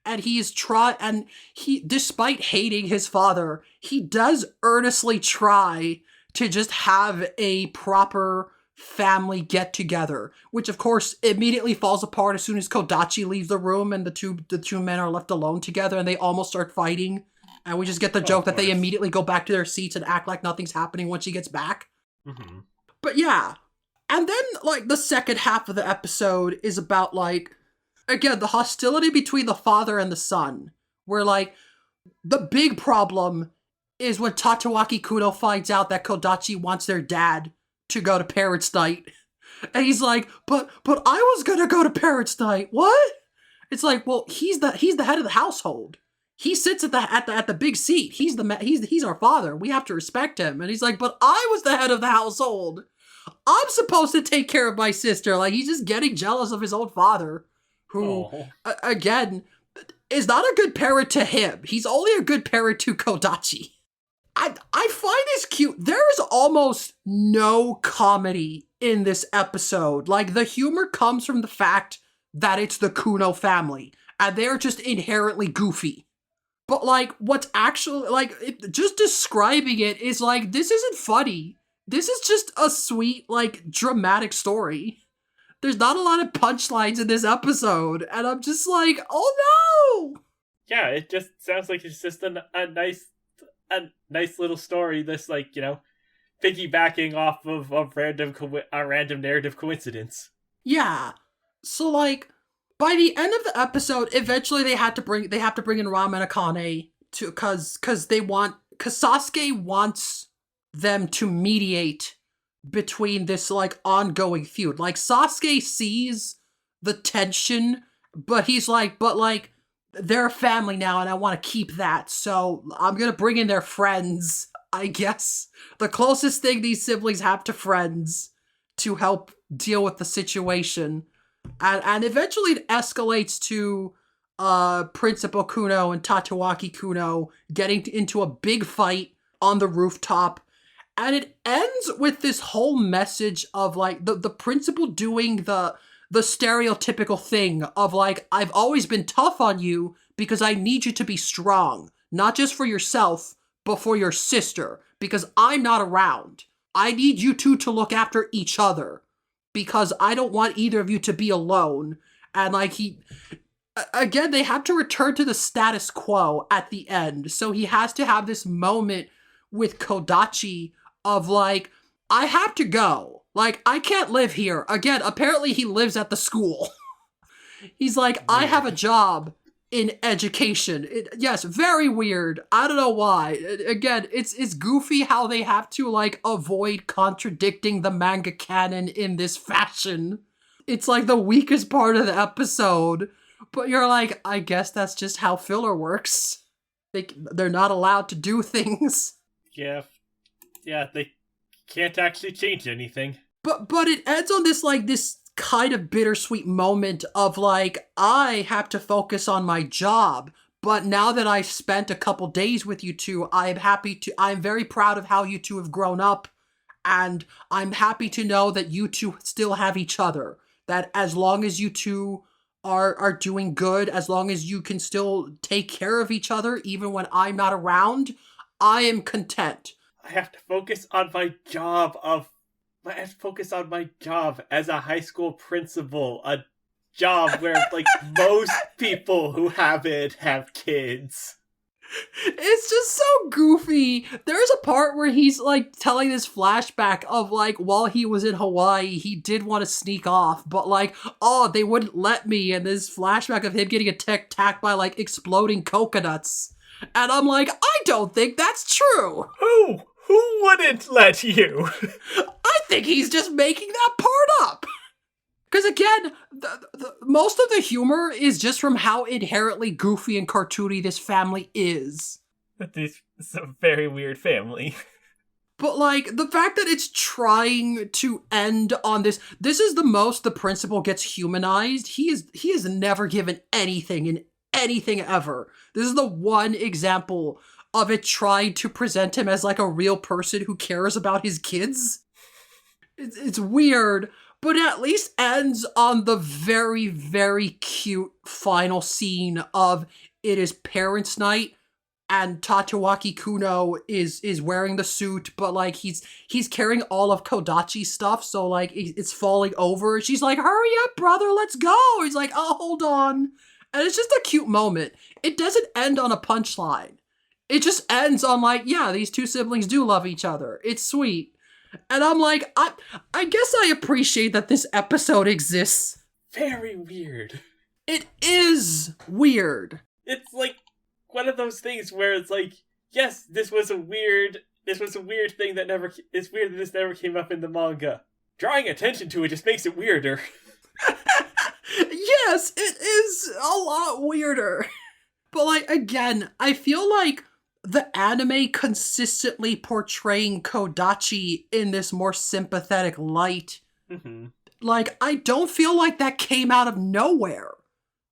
And despite hating his father, he does earnestly try to just have a proper family get together, which of course immediately falls apart as soon as Kodachi leaves the room and the two men are left alone together and they almost start fighting. And we just get the joke that they immediately go back to their seats and act like nothing's happening when she gets back. Mm-hmm. But yeah. And then, like, the second half of the episode is about, like, again, the hostility between the father and the son. Where, like, the big problem is when Tatsuaki Kuno finds out that Kodachi wants their dad to go to parents' night. And he's like, but I was gonna go to parents' night. What? It's like, well, he's the head of the household. He sits at the big seat. He's our father. We have to respect him. And he's like, but I was the head of the household. I'm supposed to take care of my sister. Like, he's just getting jealous of his own father, who, again, is not a good parent to him. He's only a good parent to Kodachi. I find this cute. There is almost no comedy in this episode. Like, the humor comes from the fact that it's the Kuno family, and they're just inherently goofy. But, like, what's actually, like, just describing it is, like, this isn't funny. This is just a sweet, like, dramatic story. There's not a lot of punchlines in this episode, and I'm just like, oh no! Yeah, it just sounds like it's just a nice little story that's, like, you know, piggybacking off of a random narrative coincidence. Yeah. So, like, by the end of the episode, eventually they have to bring in Ranma and Akane cause Sasuke wants them to mediate between this, like, ongoing feud. Like, Sasuke sees the tension, but he's like, they're a family now and I want to keep that, so I'm gonna bring in their friends, I guess. The closest thing these siblings have to friends to help deal with the situation. And eventually it escalates to Principal Kuno and Tatsuaki Kuno getting into a big fight on the rooftop. And it ends with this whole message of, like, the principal doing the stereotypical thing of, like, I've always been tough on you because I need you to be strong. Not just for yourself, but for your sister. Because I'm not around. I need you two to look after each other. Because I don't want either of you to be alone. And, like, again, they have to return to the status quo at the end. So he has to have this moment with Kodachi of, like, I have to go. Like, I can't live here. Again, apparently he lives at the school. He's like, I have a job in education. Yes, very weird. I don't know why. Again, it's goofy how they have to, like, avoid contradicting the manga canon in this fashion. It's, like, the weakest part of the episode. But you're like, I guess that's just how filler works. They're not allowed to do things. Yeah, they can't actually change anything. But it ends on this, like, this kind of bittersweet moment of, like, I have to focus on my job, but now that I've spent a couple days with you two, I'm very proud of how you two have grown up, and I'm happy to know that you two still have each other. That as long as you two are doing good, as long as you can still take care of each other, even when I'm not around, I am content. I have to focus on my job as a high school principal, a job where, like, most people who have it have kids. It's just so goofy. There's a part where he's, like, telling this flashback of, like, while he was in Hawaii, he did want to sneak off, but, like, they wouldn't let me, and this flashback of him getting attacked by, like, exploding coconuts. And I'm like, I don't think that's true. Who wouldn't let you? I think he's just making that part up. Because again, most of the humor is just from how inherently goofy and cartoony this family is. It's a very weird family. But like, the fact that it's trying to end on this is the most the principal gets humanized. He is never given anything in anything ever. This is the one example of it trying to present him as like a real person who cares about his kids. It's weird, but it at least ends on the very, very cute final scene of it is parents' night, and Tatsuaki Kuno is wearing the suit, but like he's carrying all of Kodachi's stuff, so like it's falling over. She's like, "Hurry up, brother, let's go." He's like, "Oh, hold on." And it's just a cute moment. It doesn't end on a punchline. It just ends on like, yeah, these two siblings do love each other. It's sweet. And I'm like, I guess I appreciate that this episode exists. Very weird. It is weird. It's like one of those things where it's like, yes, this was a weird thing that it's weird that this never came up in the manga. Drawing attention to it just makes it weirder. Yes, it is a lot weirder. But like, again, I feel like the anime consistently portraying Kodachi in this more sympathetic light. Mm-hmm. Like, I don't feel like that came out of nowhere.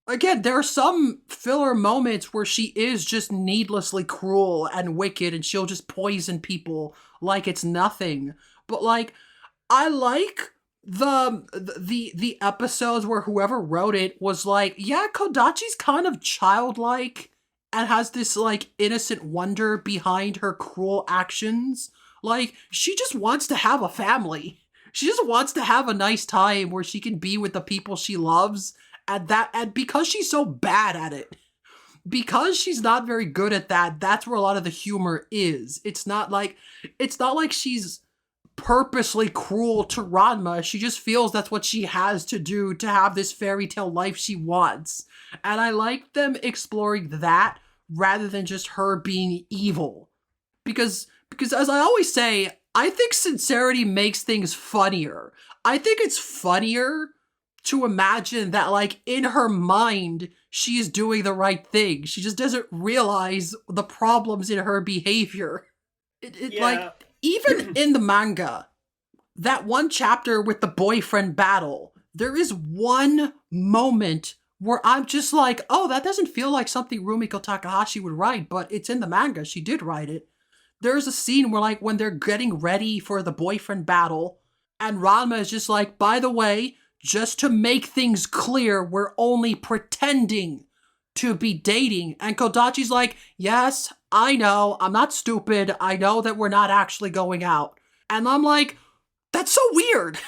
Again, there are some filler moments where she is just needlessly cruel and wicked and she'll just poison people like it's nothing. But like, I like the episodes where whoever wrote it was like, yeah, Kodachi's kind of childlike and has this like innocent wonder behind her cruel actions. Like, she just wants to have a family. She just wants to have a nice time where she can be with the people she loves. And because she's so bad at it, because she's not very good at that, that's where a lot of the humor is. It's not like she's purposely cruel to Ranma. She just feels that's what she has to do to have this fairy tale life she wants. And I like them exploring that rather than just her being evil. Because as I always say, I think sincerity makes things funnier. I think it's funnier to imagine that, like, in her mind, she's doing the right thing. She just doesn't realize the problems in her behavior. Like, even in the manga, that one chapter with the boyfriend battle, there is one moment where I'm just like, oh, that doesn't feel like something Rumiko Takahashi would write, but it's in the manga. She did write it. There's a scene where, like, when they're getting ready for the boyfriend battle, and Ranma is just like, by the way, just to make things clear, we're only pretending to be dating. And Kodachi's like, yes, I know, I'm not stupid. I know that we're not actually going out. And I'm like, that's so weird.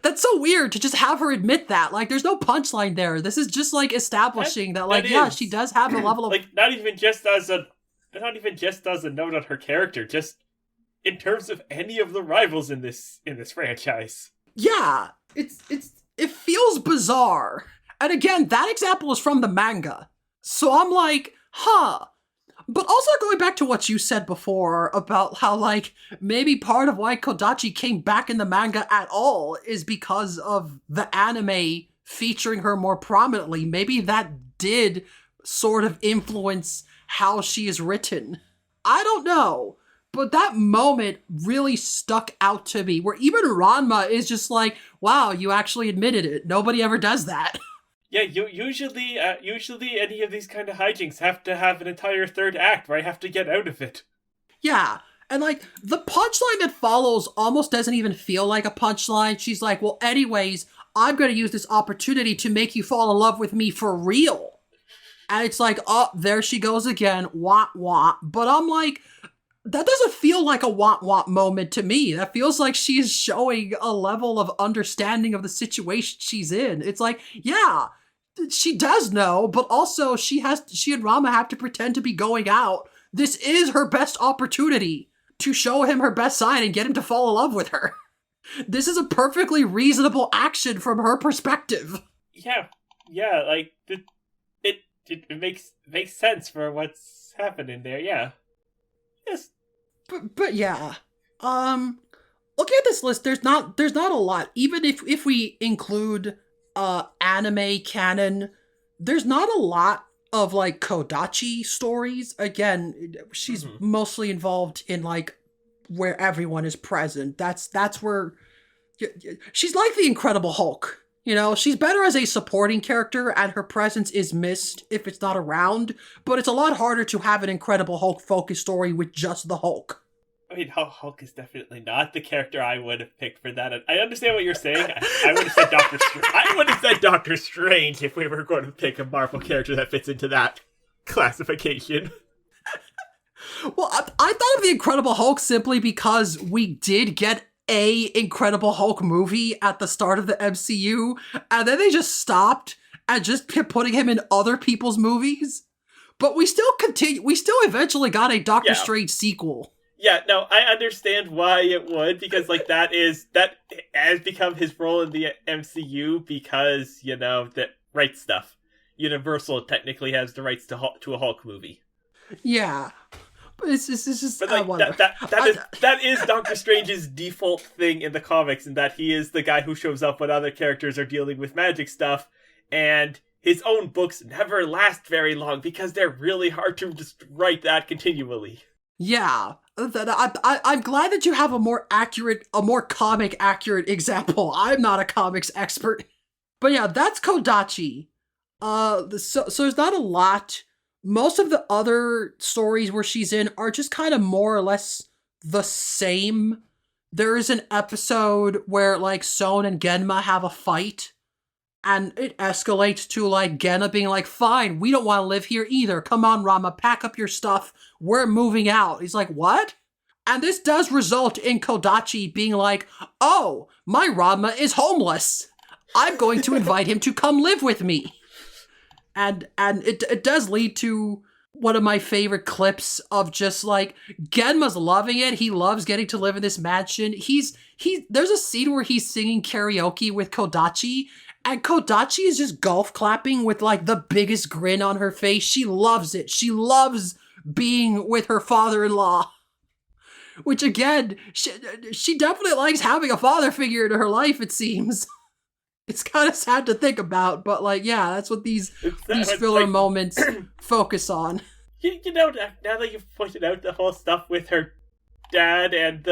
That's so weird to just have her admit that. Like, there's no punchline there. This is just like establishing that like, yeah, she does have a level of like not even just as a note on her character, just in terms of any of the rivals in this franchise. Yeah, it feels bizarre. And again, that example is from the manga. So I'm like, huh. But also going back to what you said before about how, like, maybe part of why Kodachi came back in the manga at all is because of the anime featuring her more prominently. Maybe that did sort of influence how she is written. I don't know. But that moment really stuck out to me, where even Ranma is just like, wow, you actually admitted it. Nobody ever does that. Yeah, usually any of these kind of hijinks have to have an entire third act where I have to get out of it. Yeah, and like, the punchline that follows almost doesn't even feel like a punchline. She's like, well, anyways, I'm going to use this opportunity to make you fall in love with me for real. And it's like, oh, there she goes again, wah, wah. But I'm like, that doesn't feel like a womp moment to me. That feels like she's showing a level of understanding of the situation she's in. It's like, yeah, she does know, but also she and Ranma have to pretend to be going out. This is her best opportunity to show him her best side and get him to fall in love with her. This is a perfectly reasonable action from her perspective. Yeah, like it makes sense for what's happening there. Yeah. Yes. But yeah. Looking at this list, there's not a lot. Even if we include anime canon, there's not a lot of like Kodachi stories. Again, she's mostly involved in like where everyone is present. That's where she's like the Incredible Hulk. You know, she's better as a supporting character, and her presence is missed if it's not around, but it's a lot harder to have an Incredible Hulk focused story with just the Hulk. I mean, Hulk is definitely not the character I would have picked for that. I understand what you're saying. I would have said Doctor Strange. I would have said Doctor Strange if we were going to pick a Marvel character that fits into that classification. Well, I thought of the Incredible Hulk simply because we did get a Incredible Hulk movie at the start of the MCU, and then they just stopped and just kept putting him in other people's movies. But we still eventually got a Doctor Strange sequel. Yeah, no, I understand why it would, because like that has become his role in the MCU because, you know, that rights stuff. Universal technically has the rights to a Hulk movie. Yeah. But it's just but like, that is Doctor Strange's default thing in the comics, in that he is the guy who shows up when other characters are dealing with magic stuff, and his own books never last very long because they're really hard to just write that continually. Yeah. I'm glad that you have a more comic accurate example. I'm not a comics expert. But yeah, that's Kodachi. So there's not a lot. Most of the other stories where she's in are just kind of more or less the same. There is an episode where like Son and Genma have a fight, and it escalates to like Genma being like, fine, we don't want to live here either. Come on, Ranma, pack up your stuff. We're moving out. He's like, what? And this does result in Kodachi being like, oh, my Ranma is homeless. I'm going to invite him to come live with me. And it does lead to one of my favorite clips of just like, Genma's loving it. He loves getting to live in this mansion. There's a scene where he's singing karaoke with Kodachi, and Kodachi is just golf clapping with like the biggest grin on her face. She loves it. She loves being with her father-in-law. Which again, she definitely likes having a father figure in her life, it seems. It's kind of sad to think about, but like, yeah, that's what these filler like, moments focus on. You know, now that you've pointed out the whole stuff with her dad and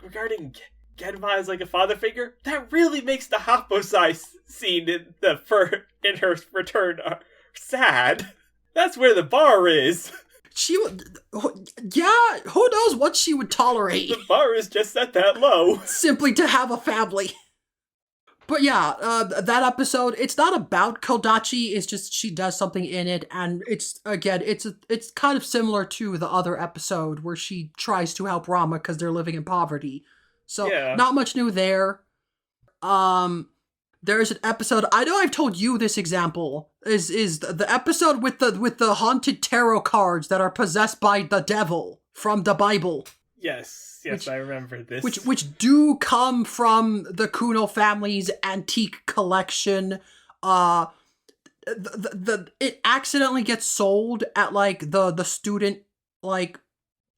regarding Genma as like a father figure, that really makes the Happosai scene in her return sad. That's where the bar is. Who knows what she would tolerate? The bar is just set that low. Simply to have a family. But yeah, that episode, it's not about Kodachi, it's just she does something in it, and it's kind of similar to the other episode where she tries to help Ranma because they're living in poverty. So, not much new there. There's an episode, I know I've told you this example, is the episode with the haunted tarot cards that are possessed by the devil from the Bible. Yes, I remember this. Which do come from the Kuno family's antique collection. It accidentally gets sold at like the student, like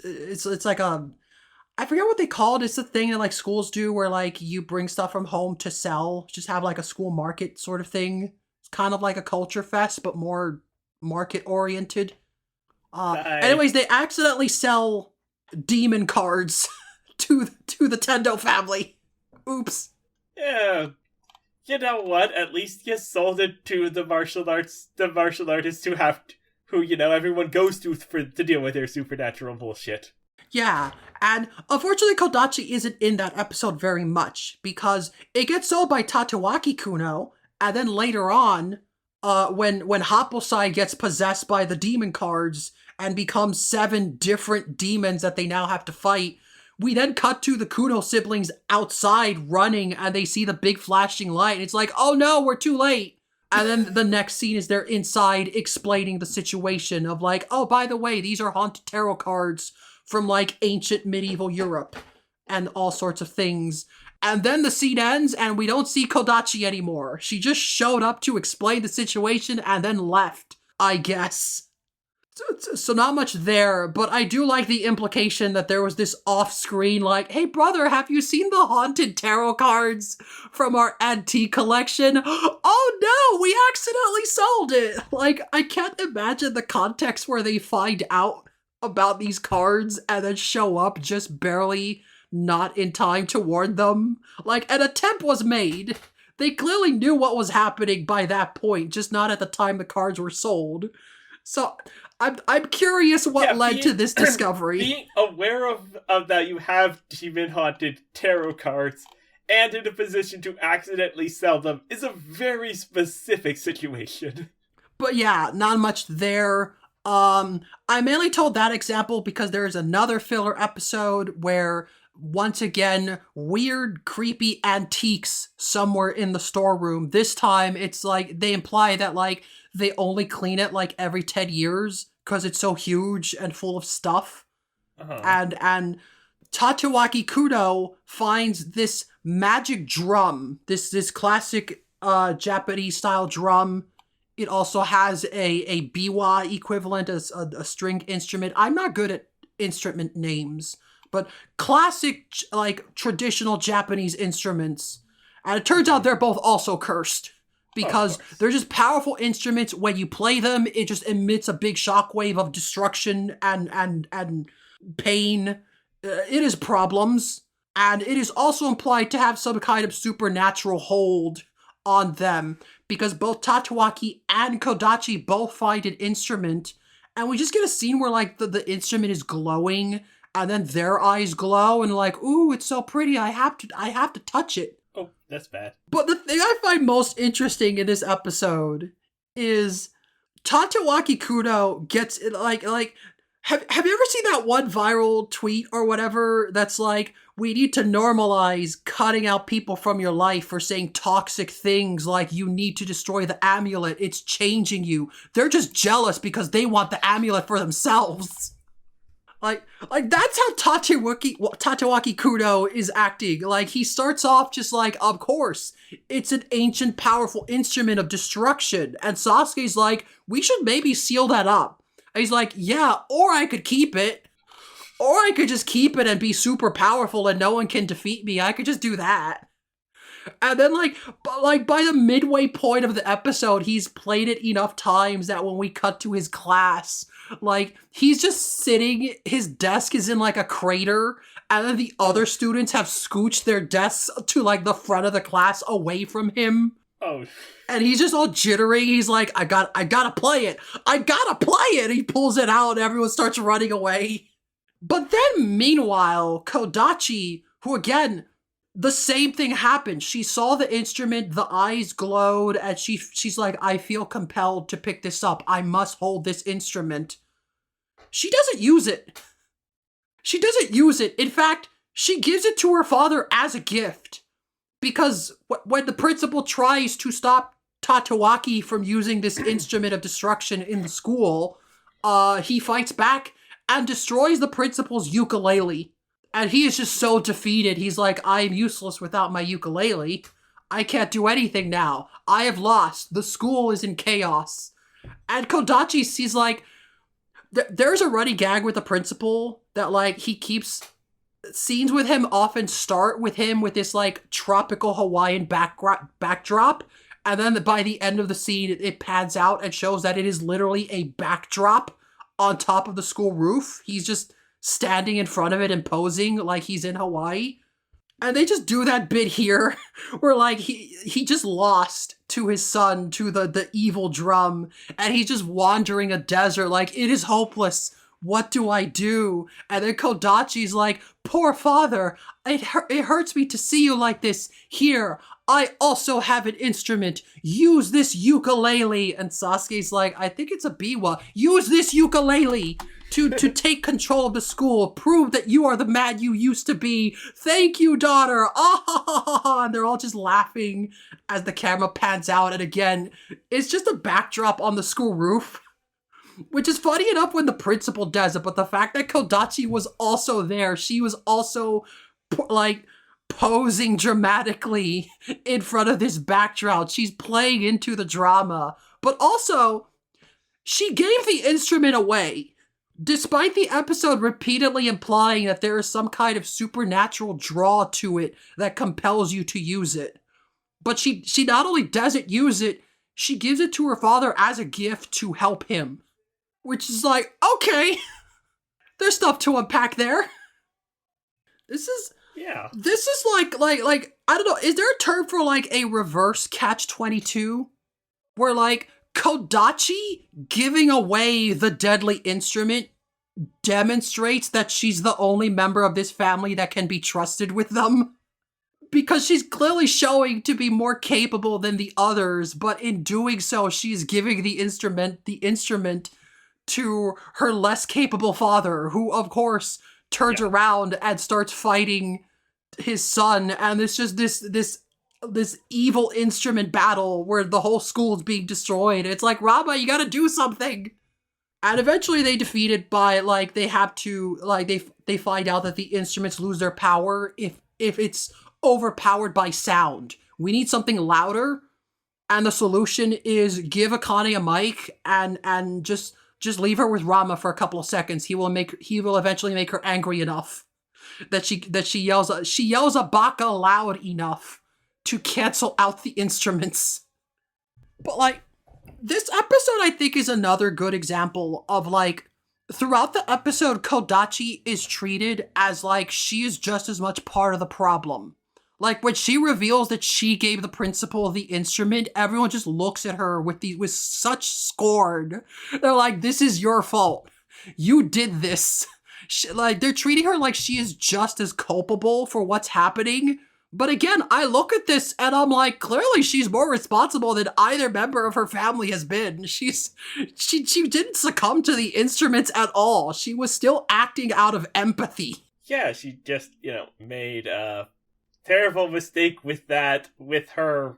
it's like I forget what they call it. It's the thing that like schools do where like you bring stuff from home to sell. Just have like a school market sort of thing. It's kind of like a culture fest, but more market oriented. Anyways, they accidentally sell demon cards to the Tendo family. Oops. Yeah. You know what? At least you sold it to the martial artists who you know everyone goes to deal with their supernatural bullshit. Yeah, and unfortunately Kodachi isn't in that episode very much because it gets sold by Tatewaki Kuno, and then later on, when Happosai gets possessed by the demon cards and becomes 7 different demons that they now have to fight, we then cut to the Kuno siblings outside running, and they see the big flashing light, and it's like, oh no, we're too late. And then the next scene is they're inside explaining the situation of like, oh, by the way, these are haunted tarot cards from like ancient medieval Europe and all sorts of things. And then the scene ends and we don't see Kodachi anymore. She just showed up to explain the situation and then left. I guess. So not much there, but I do like the implication that there was this off-screen like, hey brother, have you seen the haunted tarot cards from our antique collection? Oh no, we accidentally sold it! Like, I can't imagine the context where they find out about these cards and then show up just barely not in time to warn them. Like, an attempt was made. They clearly knew what was happening by that point, just not at the time the cards were sold. So, I'm curious what led to this discovery. Being aware of that you have demon-haunted tarot cards and in a position to accidentally sell them is a very specific situation. But yeah, not much there. I mainly told that example because there's another filler episode where, once again, weird, creepy antiques somewhere in the storeroom. This time, it's like, they imply that, like, they only clean it, like, every 10 years because it's so huge and full of stuff. Uh-huh. And Tatsuaki Kudo finds this magic drum, this classic Japanese-style drum. It also has a biwa equivalent as a string instrument. I'm not good at instrument names, but classic, like, traditional Japanese instruments. And it turns out they're both also cursed. Because they're just powerful instruments. When you play them, it just emits a big shockwave of destruction and pain. It is problems. And it is also implied to have some kind of supernatural hold on them. Because both Tatsuaki and Kodachi both find an instrument. And we just get a scene where, like, the instrument is glowing. And then their eyes glow. And like, ooh, it's so pretty. I have to touch it. Oh, that's bad. But the thing I find most interesting in this episode is Tatsuaki Kudo gets, like, have you ever seen that one viral tweet or whatever that's like, we need to normalize cutting out people from your life for saying toxic things like you need to destroy the amulet, it's changing you. They're just jealous because they want the amulet for themselves. Like that's how Tatsuaki Kudo is acting. Like, he starts off just like, of course, it's an ancient, powerful instrument of destruction. And Sasuke's like, we should maybe seal that up. And he's like, yeah, or I could keep it. Or I could just keep it and be super powerful and no one can defeat me. I could just do that. And then, by the midway point of the episode, he's played it enough times that when we cut to his class, like, he's just sitting, his desk is in, like, a crater, and then the other students have scooched their desks to, like, the front of the class away from him. Oh. And he's just all jittery. He's like, I gotta play it. I gotta play it. He pulls it out and everyone starts running away. But then, meanwhile, Kodachi, who again, the same thing happened. She saw the instrument, the eyes glowed, and she's like, I feel compelled to pick this up. I must hold this instrument. She doesn't use it. She doesn't use it. In fact, she gives it to her father as a gift. Because when the principal tries to stop Tatsuaki from using this instrument of destruction in the school, he fights back and destroys the principal's ukulele. And he is just so defeated. He's like, I am useless without my ukulele. I can't do anything now. I have lost. The school is in chaos. And Kodachi sees, like, there's a running gag with the principal that, like, he keeps... Scenes with him often start with him with this, like, tropical Hawaiian backdrop. And then by the end of the scene, it pans out and shows that it is literally a backdrop on top of the school roof. He's just standing in front of it and posing like he's in Hawaii. And they just do that bit here where, like, he just lost to his son, to the evil drum, and he's just wandering a desert like, it is hopeless. What do I do? And then Kodachi's like, poor father, it hurts me to see you like this. Here, I also have an instrument. Use this ukulele. And Sasuke's like, I think it's a biwa. Use this ukulele to take control of the school. Prove that you are the man you used to be. Thank you, daughter. Ah, and they're all just laughing as the camera pans out. And again, it's just a backdrop on the school roof. Which is funny enough when the principal does it, but the fact that Kodachi was also there, she was also, like, posing dramatically in front of this backdrop. She's playing into the drama. But also, She gave the instrument away, despite the episode repeatedly implying that there is some kind of supernatural draw to it that compels you to use it. But she not only doesn't use it, she gives it to her father as a gift to help him. Which is like, okay, there's stuff to unpack there. This is like I don't know, is there a term for like a reverse catch-22? Where like Kodachi giving away the deadly instrument demonstrates that she's the only member of this family that can be trusted with them? Because she's clearly showing to be more capable than the others, but in doing so, she's giving the instrument to her less capable father, who of course turns around and starts fighting his son, and it's just this evil instrument battle where the whole school is being destroyed. It's like, Ranma, you gotta do something. And eventually they defeat it by, like, they have to, like, they find out that the instruments lose their power if it's overpowered by sound. We need something louder, and the solution is give Akane a mic and just leave her with Ranma for a couple of seconds. He will eventually make her angry enough that she yells a baka loud enough to cancel out the instruments. But like, this episode I think is another good example of like, throughout the episode, Kodachi is treated as like she is just as much part of the problem. Like when she reveals that she gave the principal the instrument, everyone just looks at her with such scorn. They're like, this is your fault. You did this. Like, they're treating her like she is just as culpable for what's happening. But again, I look at this and I'm like, clearly she's more responsible than either member of her family has been. She didn't succumb to the instruments at all. She was still acting out of empathy. Yeah, she just, made a terrible mistake with her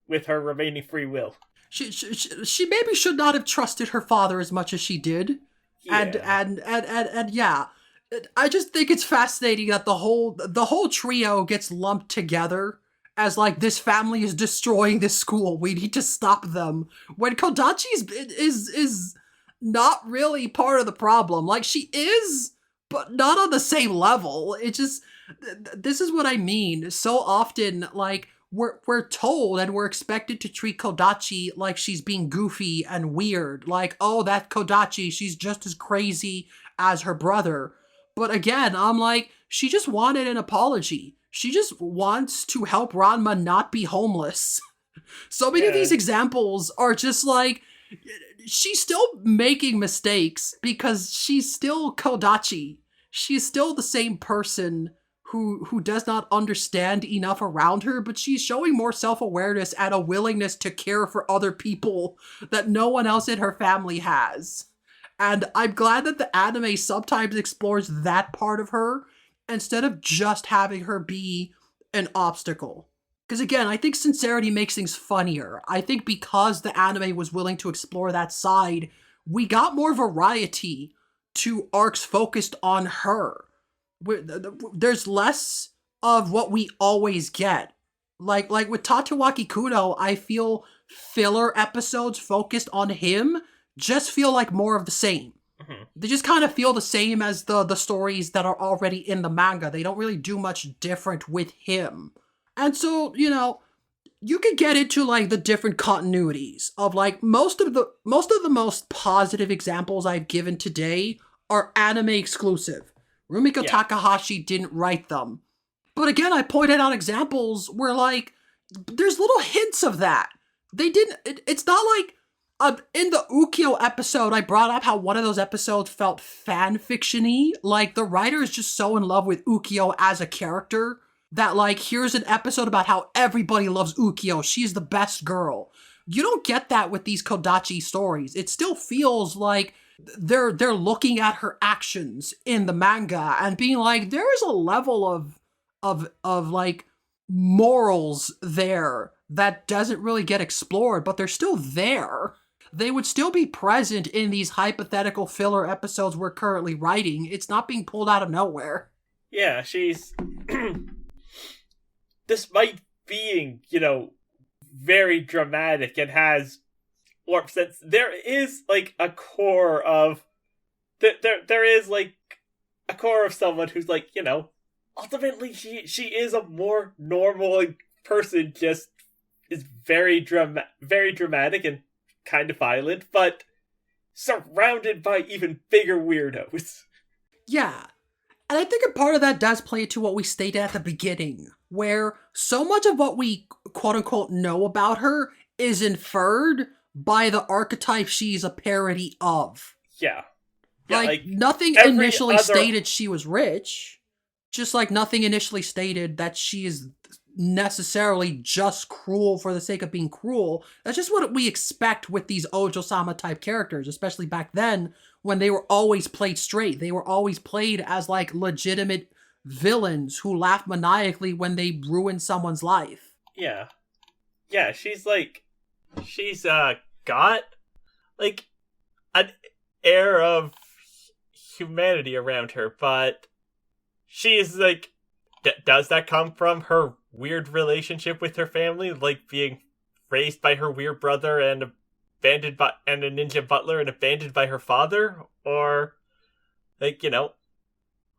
remaining free will. She maybe should not have trusted her father as much as she did. Yeah. And yeah. I just think it's fascinating that the whole trio gets lumped together as like, this family is destroying this school. We need to stop them. When Kodachi is not really part of the problem. Like, she is, but not on the same level. It just, this is what I mean. So often, like, we're told and we're expected to treat Kodachi like she's being goofy and weird. Like, oh, that Kodachi, she's just as crazy as her brother. But again, I'm like, she just wanted an apology. She just wants to help Ranma not be homeless. So many of these examples are just like, she's still making mistakes because she's still Kodachi. She's still the same person who does not understand enough around her, but she's showing more self-awareness and a willingness to care for other people that no one else in her family has. And I'm glad that the anime sometimes explores that part of her instead of just having her be an obstacle. Because again, I think sincerity makes things funnier. I think because the anime was willing to explore that side, we got more variety to arcs focused on her. There's less of what we always get. Like with Tatewaki Kuno, I feel filler episodes focused on him just feel like more of the same. Mm-hmm. They just kind of feel the same as the stories that are already in the manga. They don't really do much different with him. And so, you could get into like the different continuities of like most of the most positive examples I've given today are anime exclusive. Rumiko Takahashi didn't write them. But again, I pointed out examples where like there's little hints of that. They didn't, it's not like in the Ukyo episode, I brought up how one of those episodes felt fan-fiction-y. Like, the writer is just so in love with Ukyo as a character that, like, here's an episode about how everybody loves Ukyo. She's the best girl. You don't get that with these Kodachi stories. It still feels like they're looking at her actions in the manga and being like, there is a level of like, morals there that doesn't really get explored, but they're still there. They would still be present in these hypothetical filler episodes we're currently writing. It's not being pulled out of nowhere. Yeah, she's... despite being, very dramatic and has, warp sense, there is like a core of there is like a core of someone who's like, you know, ultimately she is a more normal person, just is very dramatic and kind of violent, but surrounded by even bigger weirdos. Yeah. And I think a part of that does play into what we stated at the beginning, where so much of what we quote-unquote know about her is inferred by the archetype she's a parody of. Yeah. Like nothing initially stated she was rich, just like nothing initially stated that she is necessarily just cruel for the sake of being cruel. That's just what we expect with these Ojo-sama type characters, especially back then when they were always played straight. They were always played as like legitimate villains who laugh maniacally when they ruin someone's life. Yeah. Yeah, she's got like an air of humanity around her, but she's like, does that come from her weird relationship with her family, like being raised by her weird brother and abandoned by a ninja butler and abandoned by her father? Or like, you know,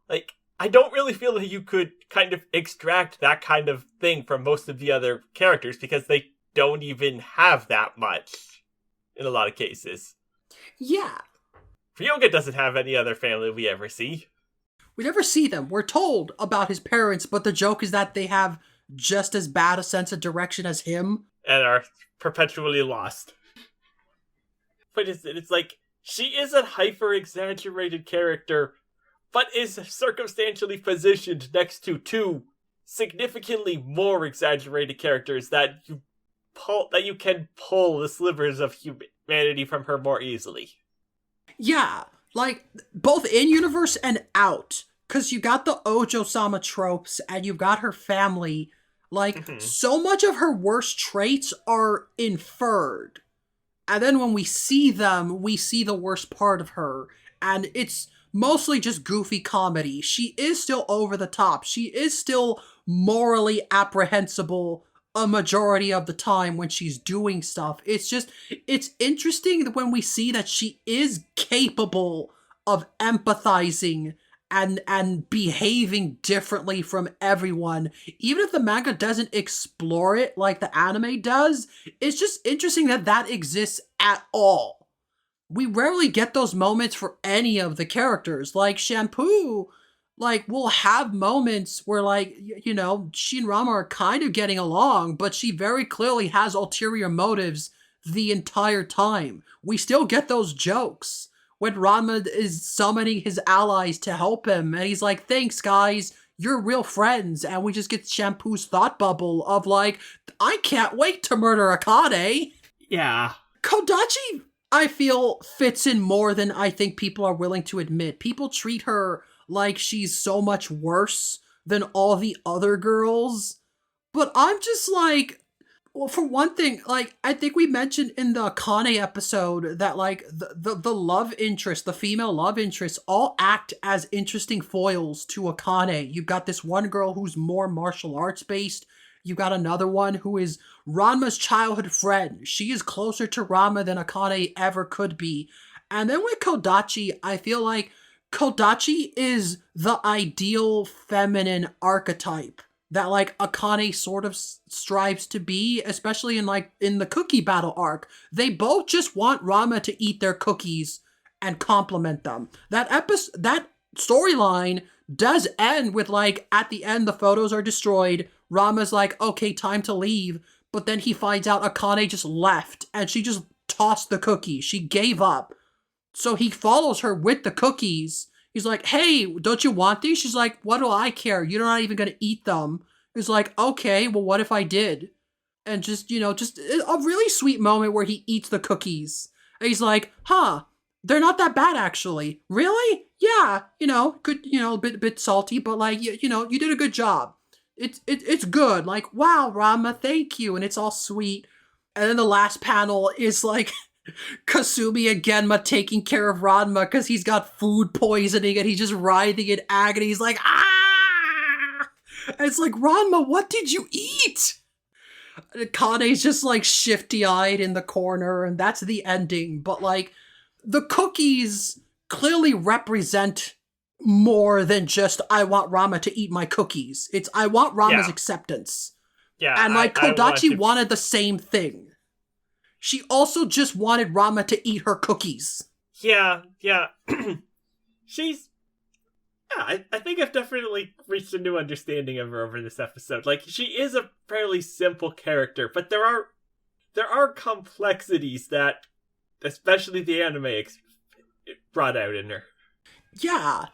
like I don't really feel that you could kind of extract that kind of thing from most of the other characters, because they don't even have that much in a lot of cases. Yeah. Ryoga doesn't have any other family we ever see. We never see them. We're told about his parents, but the joke is that they have just as bad a sense of direction as him. And are perpetually lost. But it's like, she is a hyper-exaggerated character, but is circumstantially positioned next to two significantly more exaggerated characters that you can pull the slivers of humanity from her more easily. Yeah, like, both in-universe and out. Because you got the Ojo-sama tropes, and you've got her family. Like, so much of her worst traits are inferred. And then when we see them, we see the worst part of her. And it's mostly just goofy comedy. She is still over the top. She is still morally apprehensible a majority of the time when she's doing stuff. It's interesting when we see that she is capable of empathizing and behaving differently from everyone. Even if the manga doesn't explore it like the anime does, it's just interesting that that exists at all. We rarely get those moments for any of the characters. Like, Shampoo, like, will have moments where, like, you know, she and Ranma are kind of getting along, but she very clearly has ulterior motives the entire time. We still get those jokes when Ranma is summoning his allies to help him, and he's like, thanks, guys, you're real friends, and we just get Shampoo's thought bubble of, like, I can't wait to murder Akane. Yeah. Kodachi, I feel, fits in more than I think people are willing to admit. People treat her like she's so much worse than all the other girls, but I'm just like, well, for one thing, like, I think we mentioned in the Akane episode that, like, the love interest, the female love interests, all act as interesting foils to Akane. You've got this one girl who's more martial arts based. You got another one who is Ranma's childhood friend. She is closer to Ranma than Akane ever could be. And then with Kodachi, I feel like Kodachi is the ideal feminine archetype that, like, Akane sort of strives to be, especially in, like, in the cookie battle arc. They both just want Ranma to eat their cookies and compliment them. That storyline does end with, like, at the end the photos are destroyed. Ranma's like, okay, time to leave. But then he finds out Akane just left and she just tossed the cookie. She gave up. So he follows her with the cookies. He's like, hey, don't you want these? She's like, what do I care? You're not even going to eat them. He's like, okay, well, what if I did? And just, you know, just a really sweet moment where he eats the cookies. And he's like, huh, they're not that bad, actually. Really? Yeah, you know, good, you know, a bit salty, but, like, you know, you did a good job. It's good. Like, wow, Ranma, thank you. And it's all sweet. And then the last panel is, like, Kasumi and Genma taking care of Ranma because he's got food poisoning and he's just writhing in agony. He's like, ah! And it's like, Ranma, what did you eat? Kane's just like shifty-eyed in the corner, and that's the ending. But like, the cookies clearly represent more than just I want Rama to eat my cookies. It's I want Rama's Yeah. acceptance. Yeah, And like I Kodachi want to- wanted the same thing. She also just wanted Rama to eat her cookies. Yeah. She's... Yeah, I think I've definitely reached a new understanding of her over this episode. Like, she is a fairly simple character, but there are complexities that, especially the anime, brought out in her. Yeah.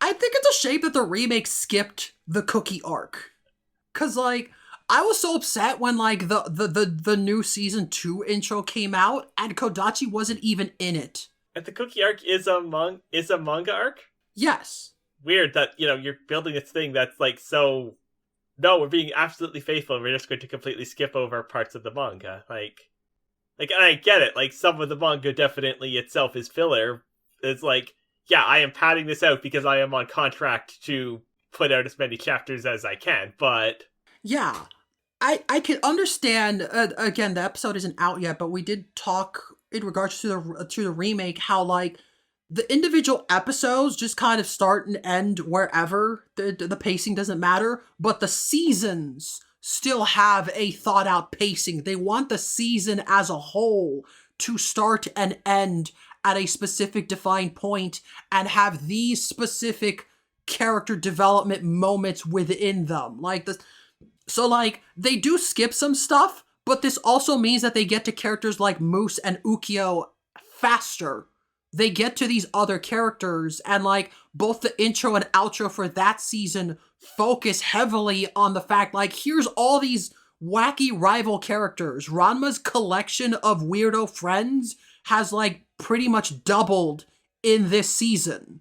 I think it's a shame that the remake skipped the cookie arc. Cause like, I was so upset when like the new season 2 intro came out and Kodachi wasn't even in it. And the cookie arc is a manga arc? Yes. Weird that, you're building this thing that's like, so, no, we're being absolutely faithful, we're just going to completely skip over parts of the manga. Like, and I get it, like, some of the manga definitely itself is filler. It's like, yeah, I am padding this out because I am on contract to put out as many chapters as I can, but... Yeah. I can understand, again, the episode isn't out yet, but we did talk in regards to the remake, how like, the individual episodes just kind of start and end wherever. The pacing doesn't matter, but the seasons still have a thought out pacing. They want the season as a whole to start and end at a specific defined point and have these specific character development moments within them. Like this, so like they do skip some stuff, but this also means that they get to characters like Moose and Ukyo faster. They get to these other characters, and like both the intro and outro for that season focus heavily on the fact like here's all these wacky rival characters. Ranma's collection of weirdo friends has like pretty much doubled in this season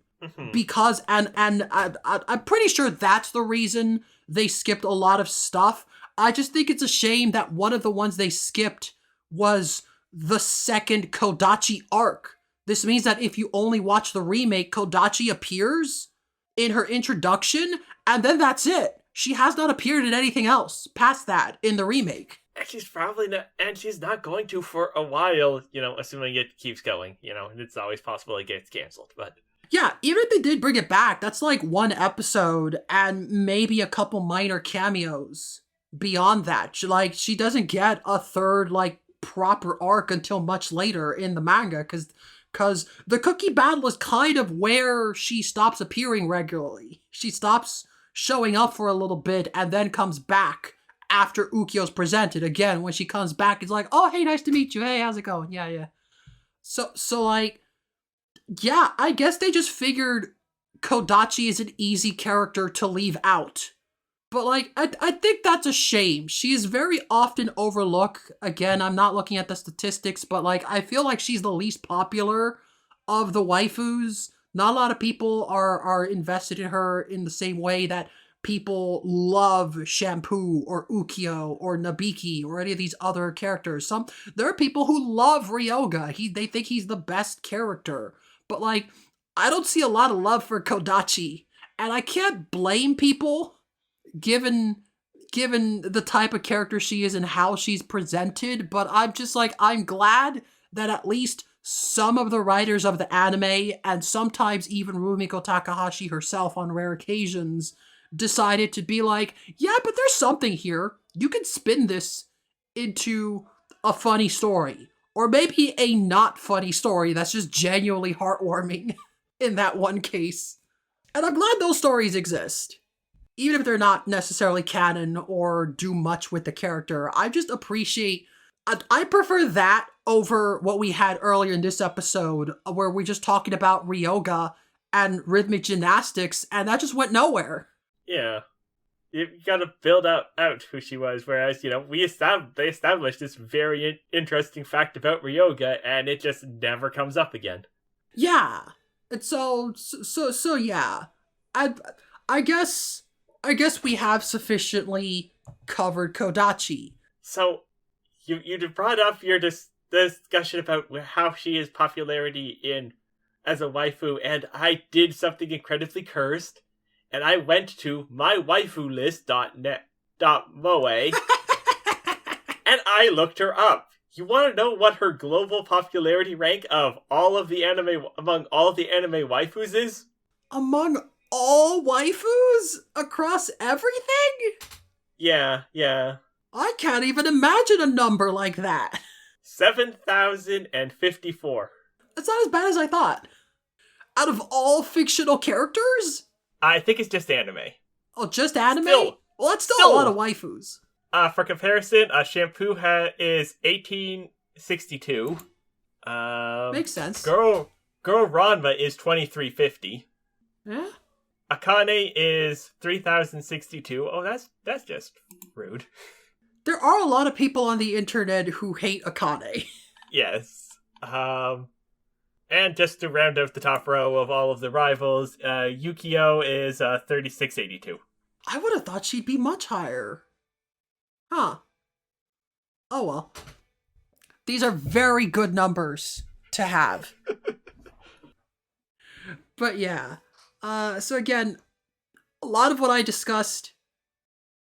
because and I'm pretty sure that's the reason they skipped a lot of stuff. I just think it's a shame that one of the ones they skipped was the second Kodachi arc. This means that if you only watch the remake, Kodachi appears in her introduction, and then that's it. She has not appeared in anything else past that in the remake. And she's probably not, and she's not going to for a while, assuming it keeps going, and it's always possible it gets canceled, but... Yeah, even if they did bring it back, that's like one episode and maybe a couple minor cameos beyond that. She doesn't get a third, like, proper arc until much later in the manga, because the cookie battle is kind of where she stops appearing regularly. She stops showing up for a little bit and then comes back after Ukyo's presented. Again, when she comes back, it's like, oh, hey, nice to meet you. Hey, how's it going? Yeah. So like, yeah, I guess they just figured Kodachi is an easy character to leave out. But like, I think that's a shame. She is very often overlooked. Again, I'm not looking at the statistics, but like, I feel like she's the least popular of the waifus. Not a lot of people are invested in her in the same way that people love Shampoo or Ukyo or Nabiki or any of these other characters. There are people who love Ryoga. They think he's the best character. But like, I don't see a lot of love for Kodachi. And I can't blame people given the type of character she is and how she's presented, but I'm just like, I'm glad that at least some of the writers of the anime, and sometimes even Rumiko Takahashi herself on rare occasions, decided to be like, yeah, but there's something here. You can spin this into a funny story. Or maybe a not funny story that's just genuinely heartwarming in that one case. And I'm glad those stories exist. Even if they're not necessarily canon or do much with the character, I just appreciate... I prefer that over what we had earlier in this episode, where we're just talking about Ryoga and rhythmic gymnastics, and that just went nowhere. Yeah. You gotta build out who she was, whereas, they established this very interesting fact about Ryoga, and it just never comes up again. Yeah. And so yeah. I guess we have sufficiently covered Kodachi. So, you brought up your discussion about how she is popularity as a waifu, and I did something incredibly cursed, and I went to mywaifulist.net.moe, I looked her up. You want to know what her global popularity rank of all of the anime among all of the anime waifus is? Among all waifus across everything? Yeah. I can't even imagine a number like that. 7,054. That's not as bad as I thought. Out of all fictional characters? I think it's just anime. Oh, just anime? Still- Well, that's still a lot of waifus. For comparison, Shampoo is 1862. Makes sense. Girl Ranma is 2350. Yeah? Akane is 3062. Oh, that's just rude. There are a lot of people on the internet who hate Akane. Yes. And just to round out the top row of all of the rivals, Yukio is 3682. I would have thought she'd be much higher. Huh. Oh well. These are very good numbers to have. But yeah. So again, a lot of what I discussed,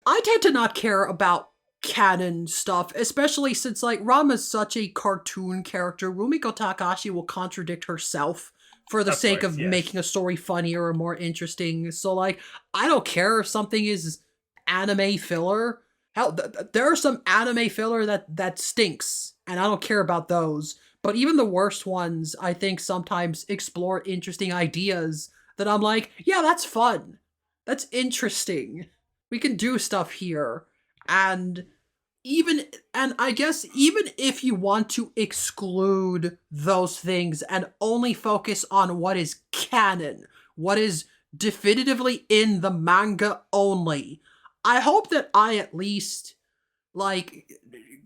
I tend to not care about canon stuff, especially since like Ranma's such a cartoon character. Rumiko Takahashi will contradict herself for the sake of making a story funnier or more interesting. So like, I don't care if something is anime filler. Hell, there are some anime filler that stinks, and I don't care about those. But even the worst ones, I think sometimes explore interesting ideas that I'm like, yeah, that's fun. That's interesting. We can do stuff here. And I guess even if you want to exclude those things and only focus on what is canon, what is definitively in the manga only, I hope that I at least like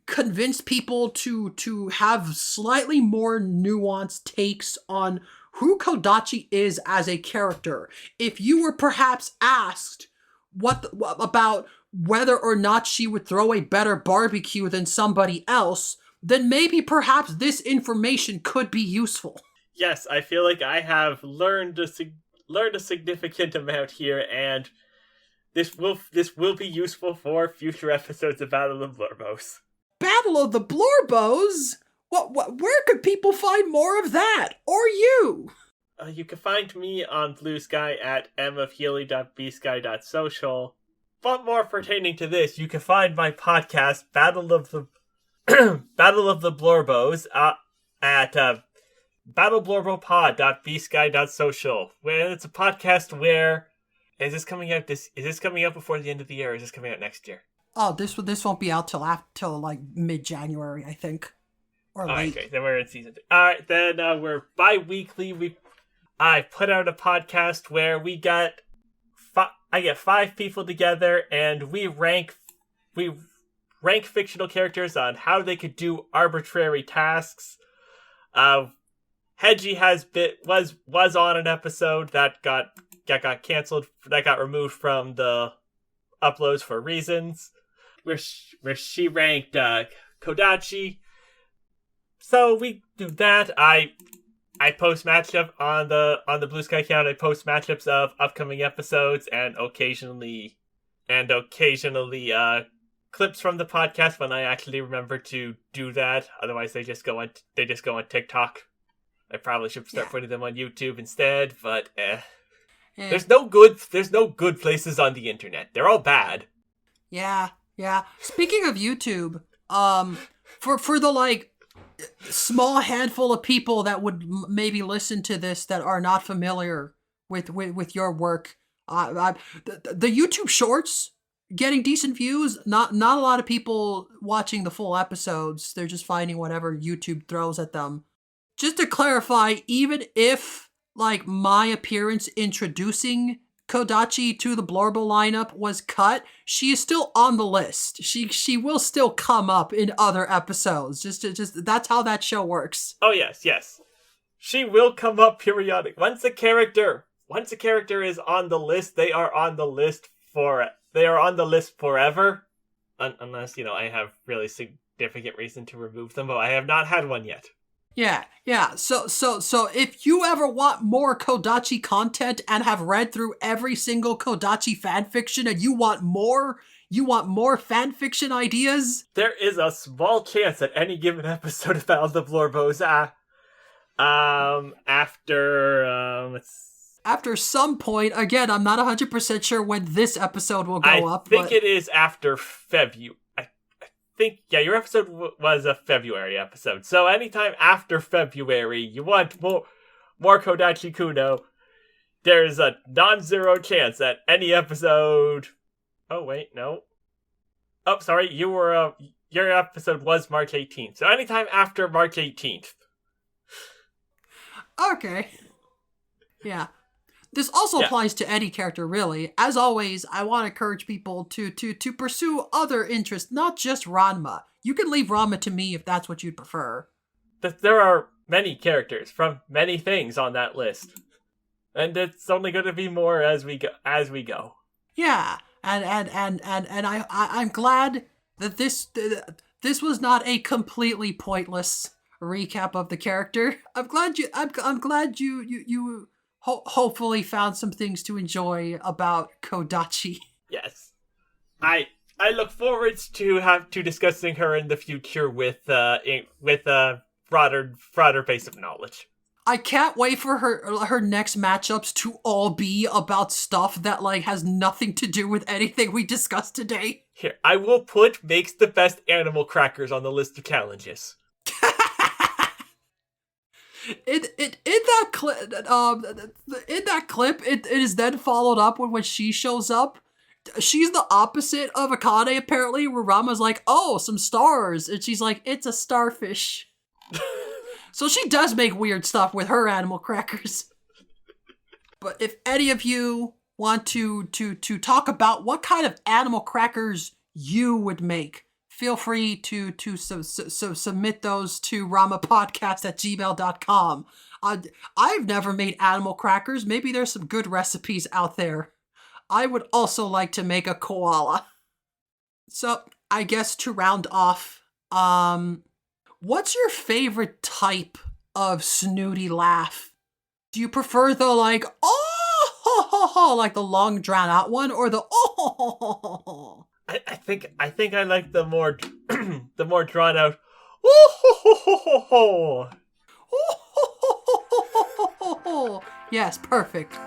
convince people to have slightly more nuanced takes on who Kodachi is as a character. If you were perhaps asked about whether or not she would throw a better barbecue than somebody else, then maybe perhaps this information could be useful. Yes, I feel like I have learned a significant amount here, and this will be useful for future episodes of Battle of the Blorbos. Battle of the Blorbos? Where could people find more of that? Or you? You can find me on Blue Sky at mofhealy.bsky.social. But more pertaining to this, you can find my podcast, Battle of the Blorbos, at battleblorbo.bsky.social, where it's a podcast where is this coming out before the end of the year, or is this coming out next year? Oh, this won't be out till like mid-January, I think. Or late. Okay, then we're in season 2. Alright, then we're bi-weekly. I put out a podcast where I get 5 people together and we rank fictional characters on how they could do arbitrary tasks. Hedgie was on an episode that got canceled, that got removed from the uploads for reasons, where she ranked Kodachi. So we do that. I post matchup on the Blue Sky account. I post matchups of upcoming episodes and occasionally clips from the podcast when I actually remember to do that. Otherwise, they just go on TikTok. I probably should start putting them on YouTube instead, but there's no good places on the internet. They're all bad. Yeah. Speaking of YouTube, for the like small handful of people that would maybe listen to this that are not familiar with your work, the YouTube shorts getting decent views. Not a lot of people watching the full episodes. They're just finding whatever YouTube throws at them. Just to clarify, even if like my appearance introducing Kodachi to the Blorbo lineup was cut, she is still on the list. She will still come up in other episodes. Just that's how that show works. Oh yes. She will come up periodic. Once a character is on the list, they are on the list forever. Unless, I have really significant reason to remove them, but I have not had one yet. Yeah. So if you ever want more Kodachi content and have read through every single Kodachi fanfiction and you want more, You want more fan fiction ideas? There is a small chance that any given episode of Battle of the Blorbosa, After some point, again, I'm not 100% sure when this episode will go up. I think it is after February. I think, yeah, your episode was a February episode. So anytime after February, you want more Kodachi Kuno, there's a non-zero chance that any episode... Oh, wait, no. Oh, sorry, your episode was March 18th. So anytime after March 18th. Okay. Yeah. This also applies to any character, really. As always, I want to encourage people to pursue other interests, not just Ranma. You can leave Ranma to me if that's what you'd prefer. There are many characters from many things on that list. And it's only going to be more as we go. Yeah. And I'm glad that this was not a completely pointless recap of the character. I'm glad you hopefully found some things to enjoy about Kodachi. Yes, I look forward to discussing her in the future with a broader base of knowledge. I can't wait for her next matchups to all be about stuff that has nothing to do with anything we discussed today. Here, I will put makes the best animal crackers on the list of challenges. In that clip, it is then followed up when she shows up. She's the opposite of Akane, apparently, where Rama's like, oh, some stars. And she's like, it's a starfish. So she does make weird stuff with her animal crackers. But if any of you want to talk about what kind of animal crackers you would make, feel free to submit those to ramapodcast@gmail.com. I've never made animal crackers. Maybe there's some good recipes out there. I would also like to make a koala. So I guess to round off, what's your favorite type of snooty laugh? Do you prefer the oh ho ho ho, like the long drawn out one, or the oh ho ho ho ho? I think I like the more drawn out oh ho ho ho ho ho. Oh ho ho ho ho ho ho. Yes, perfect.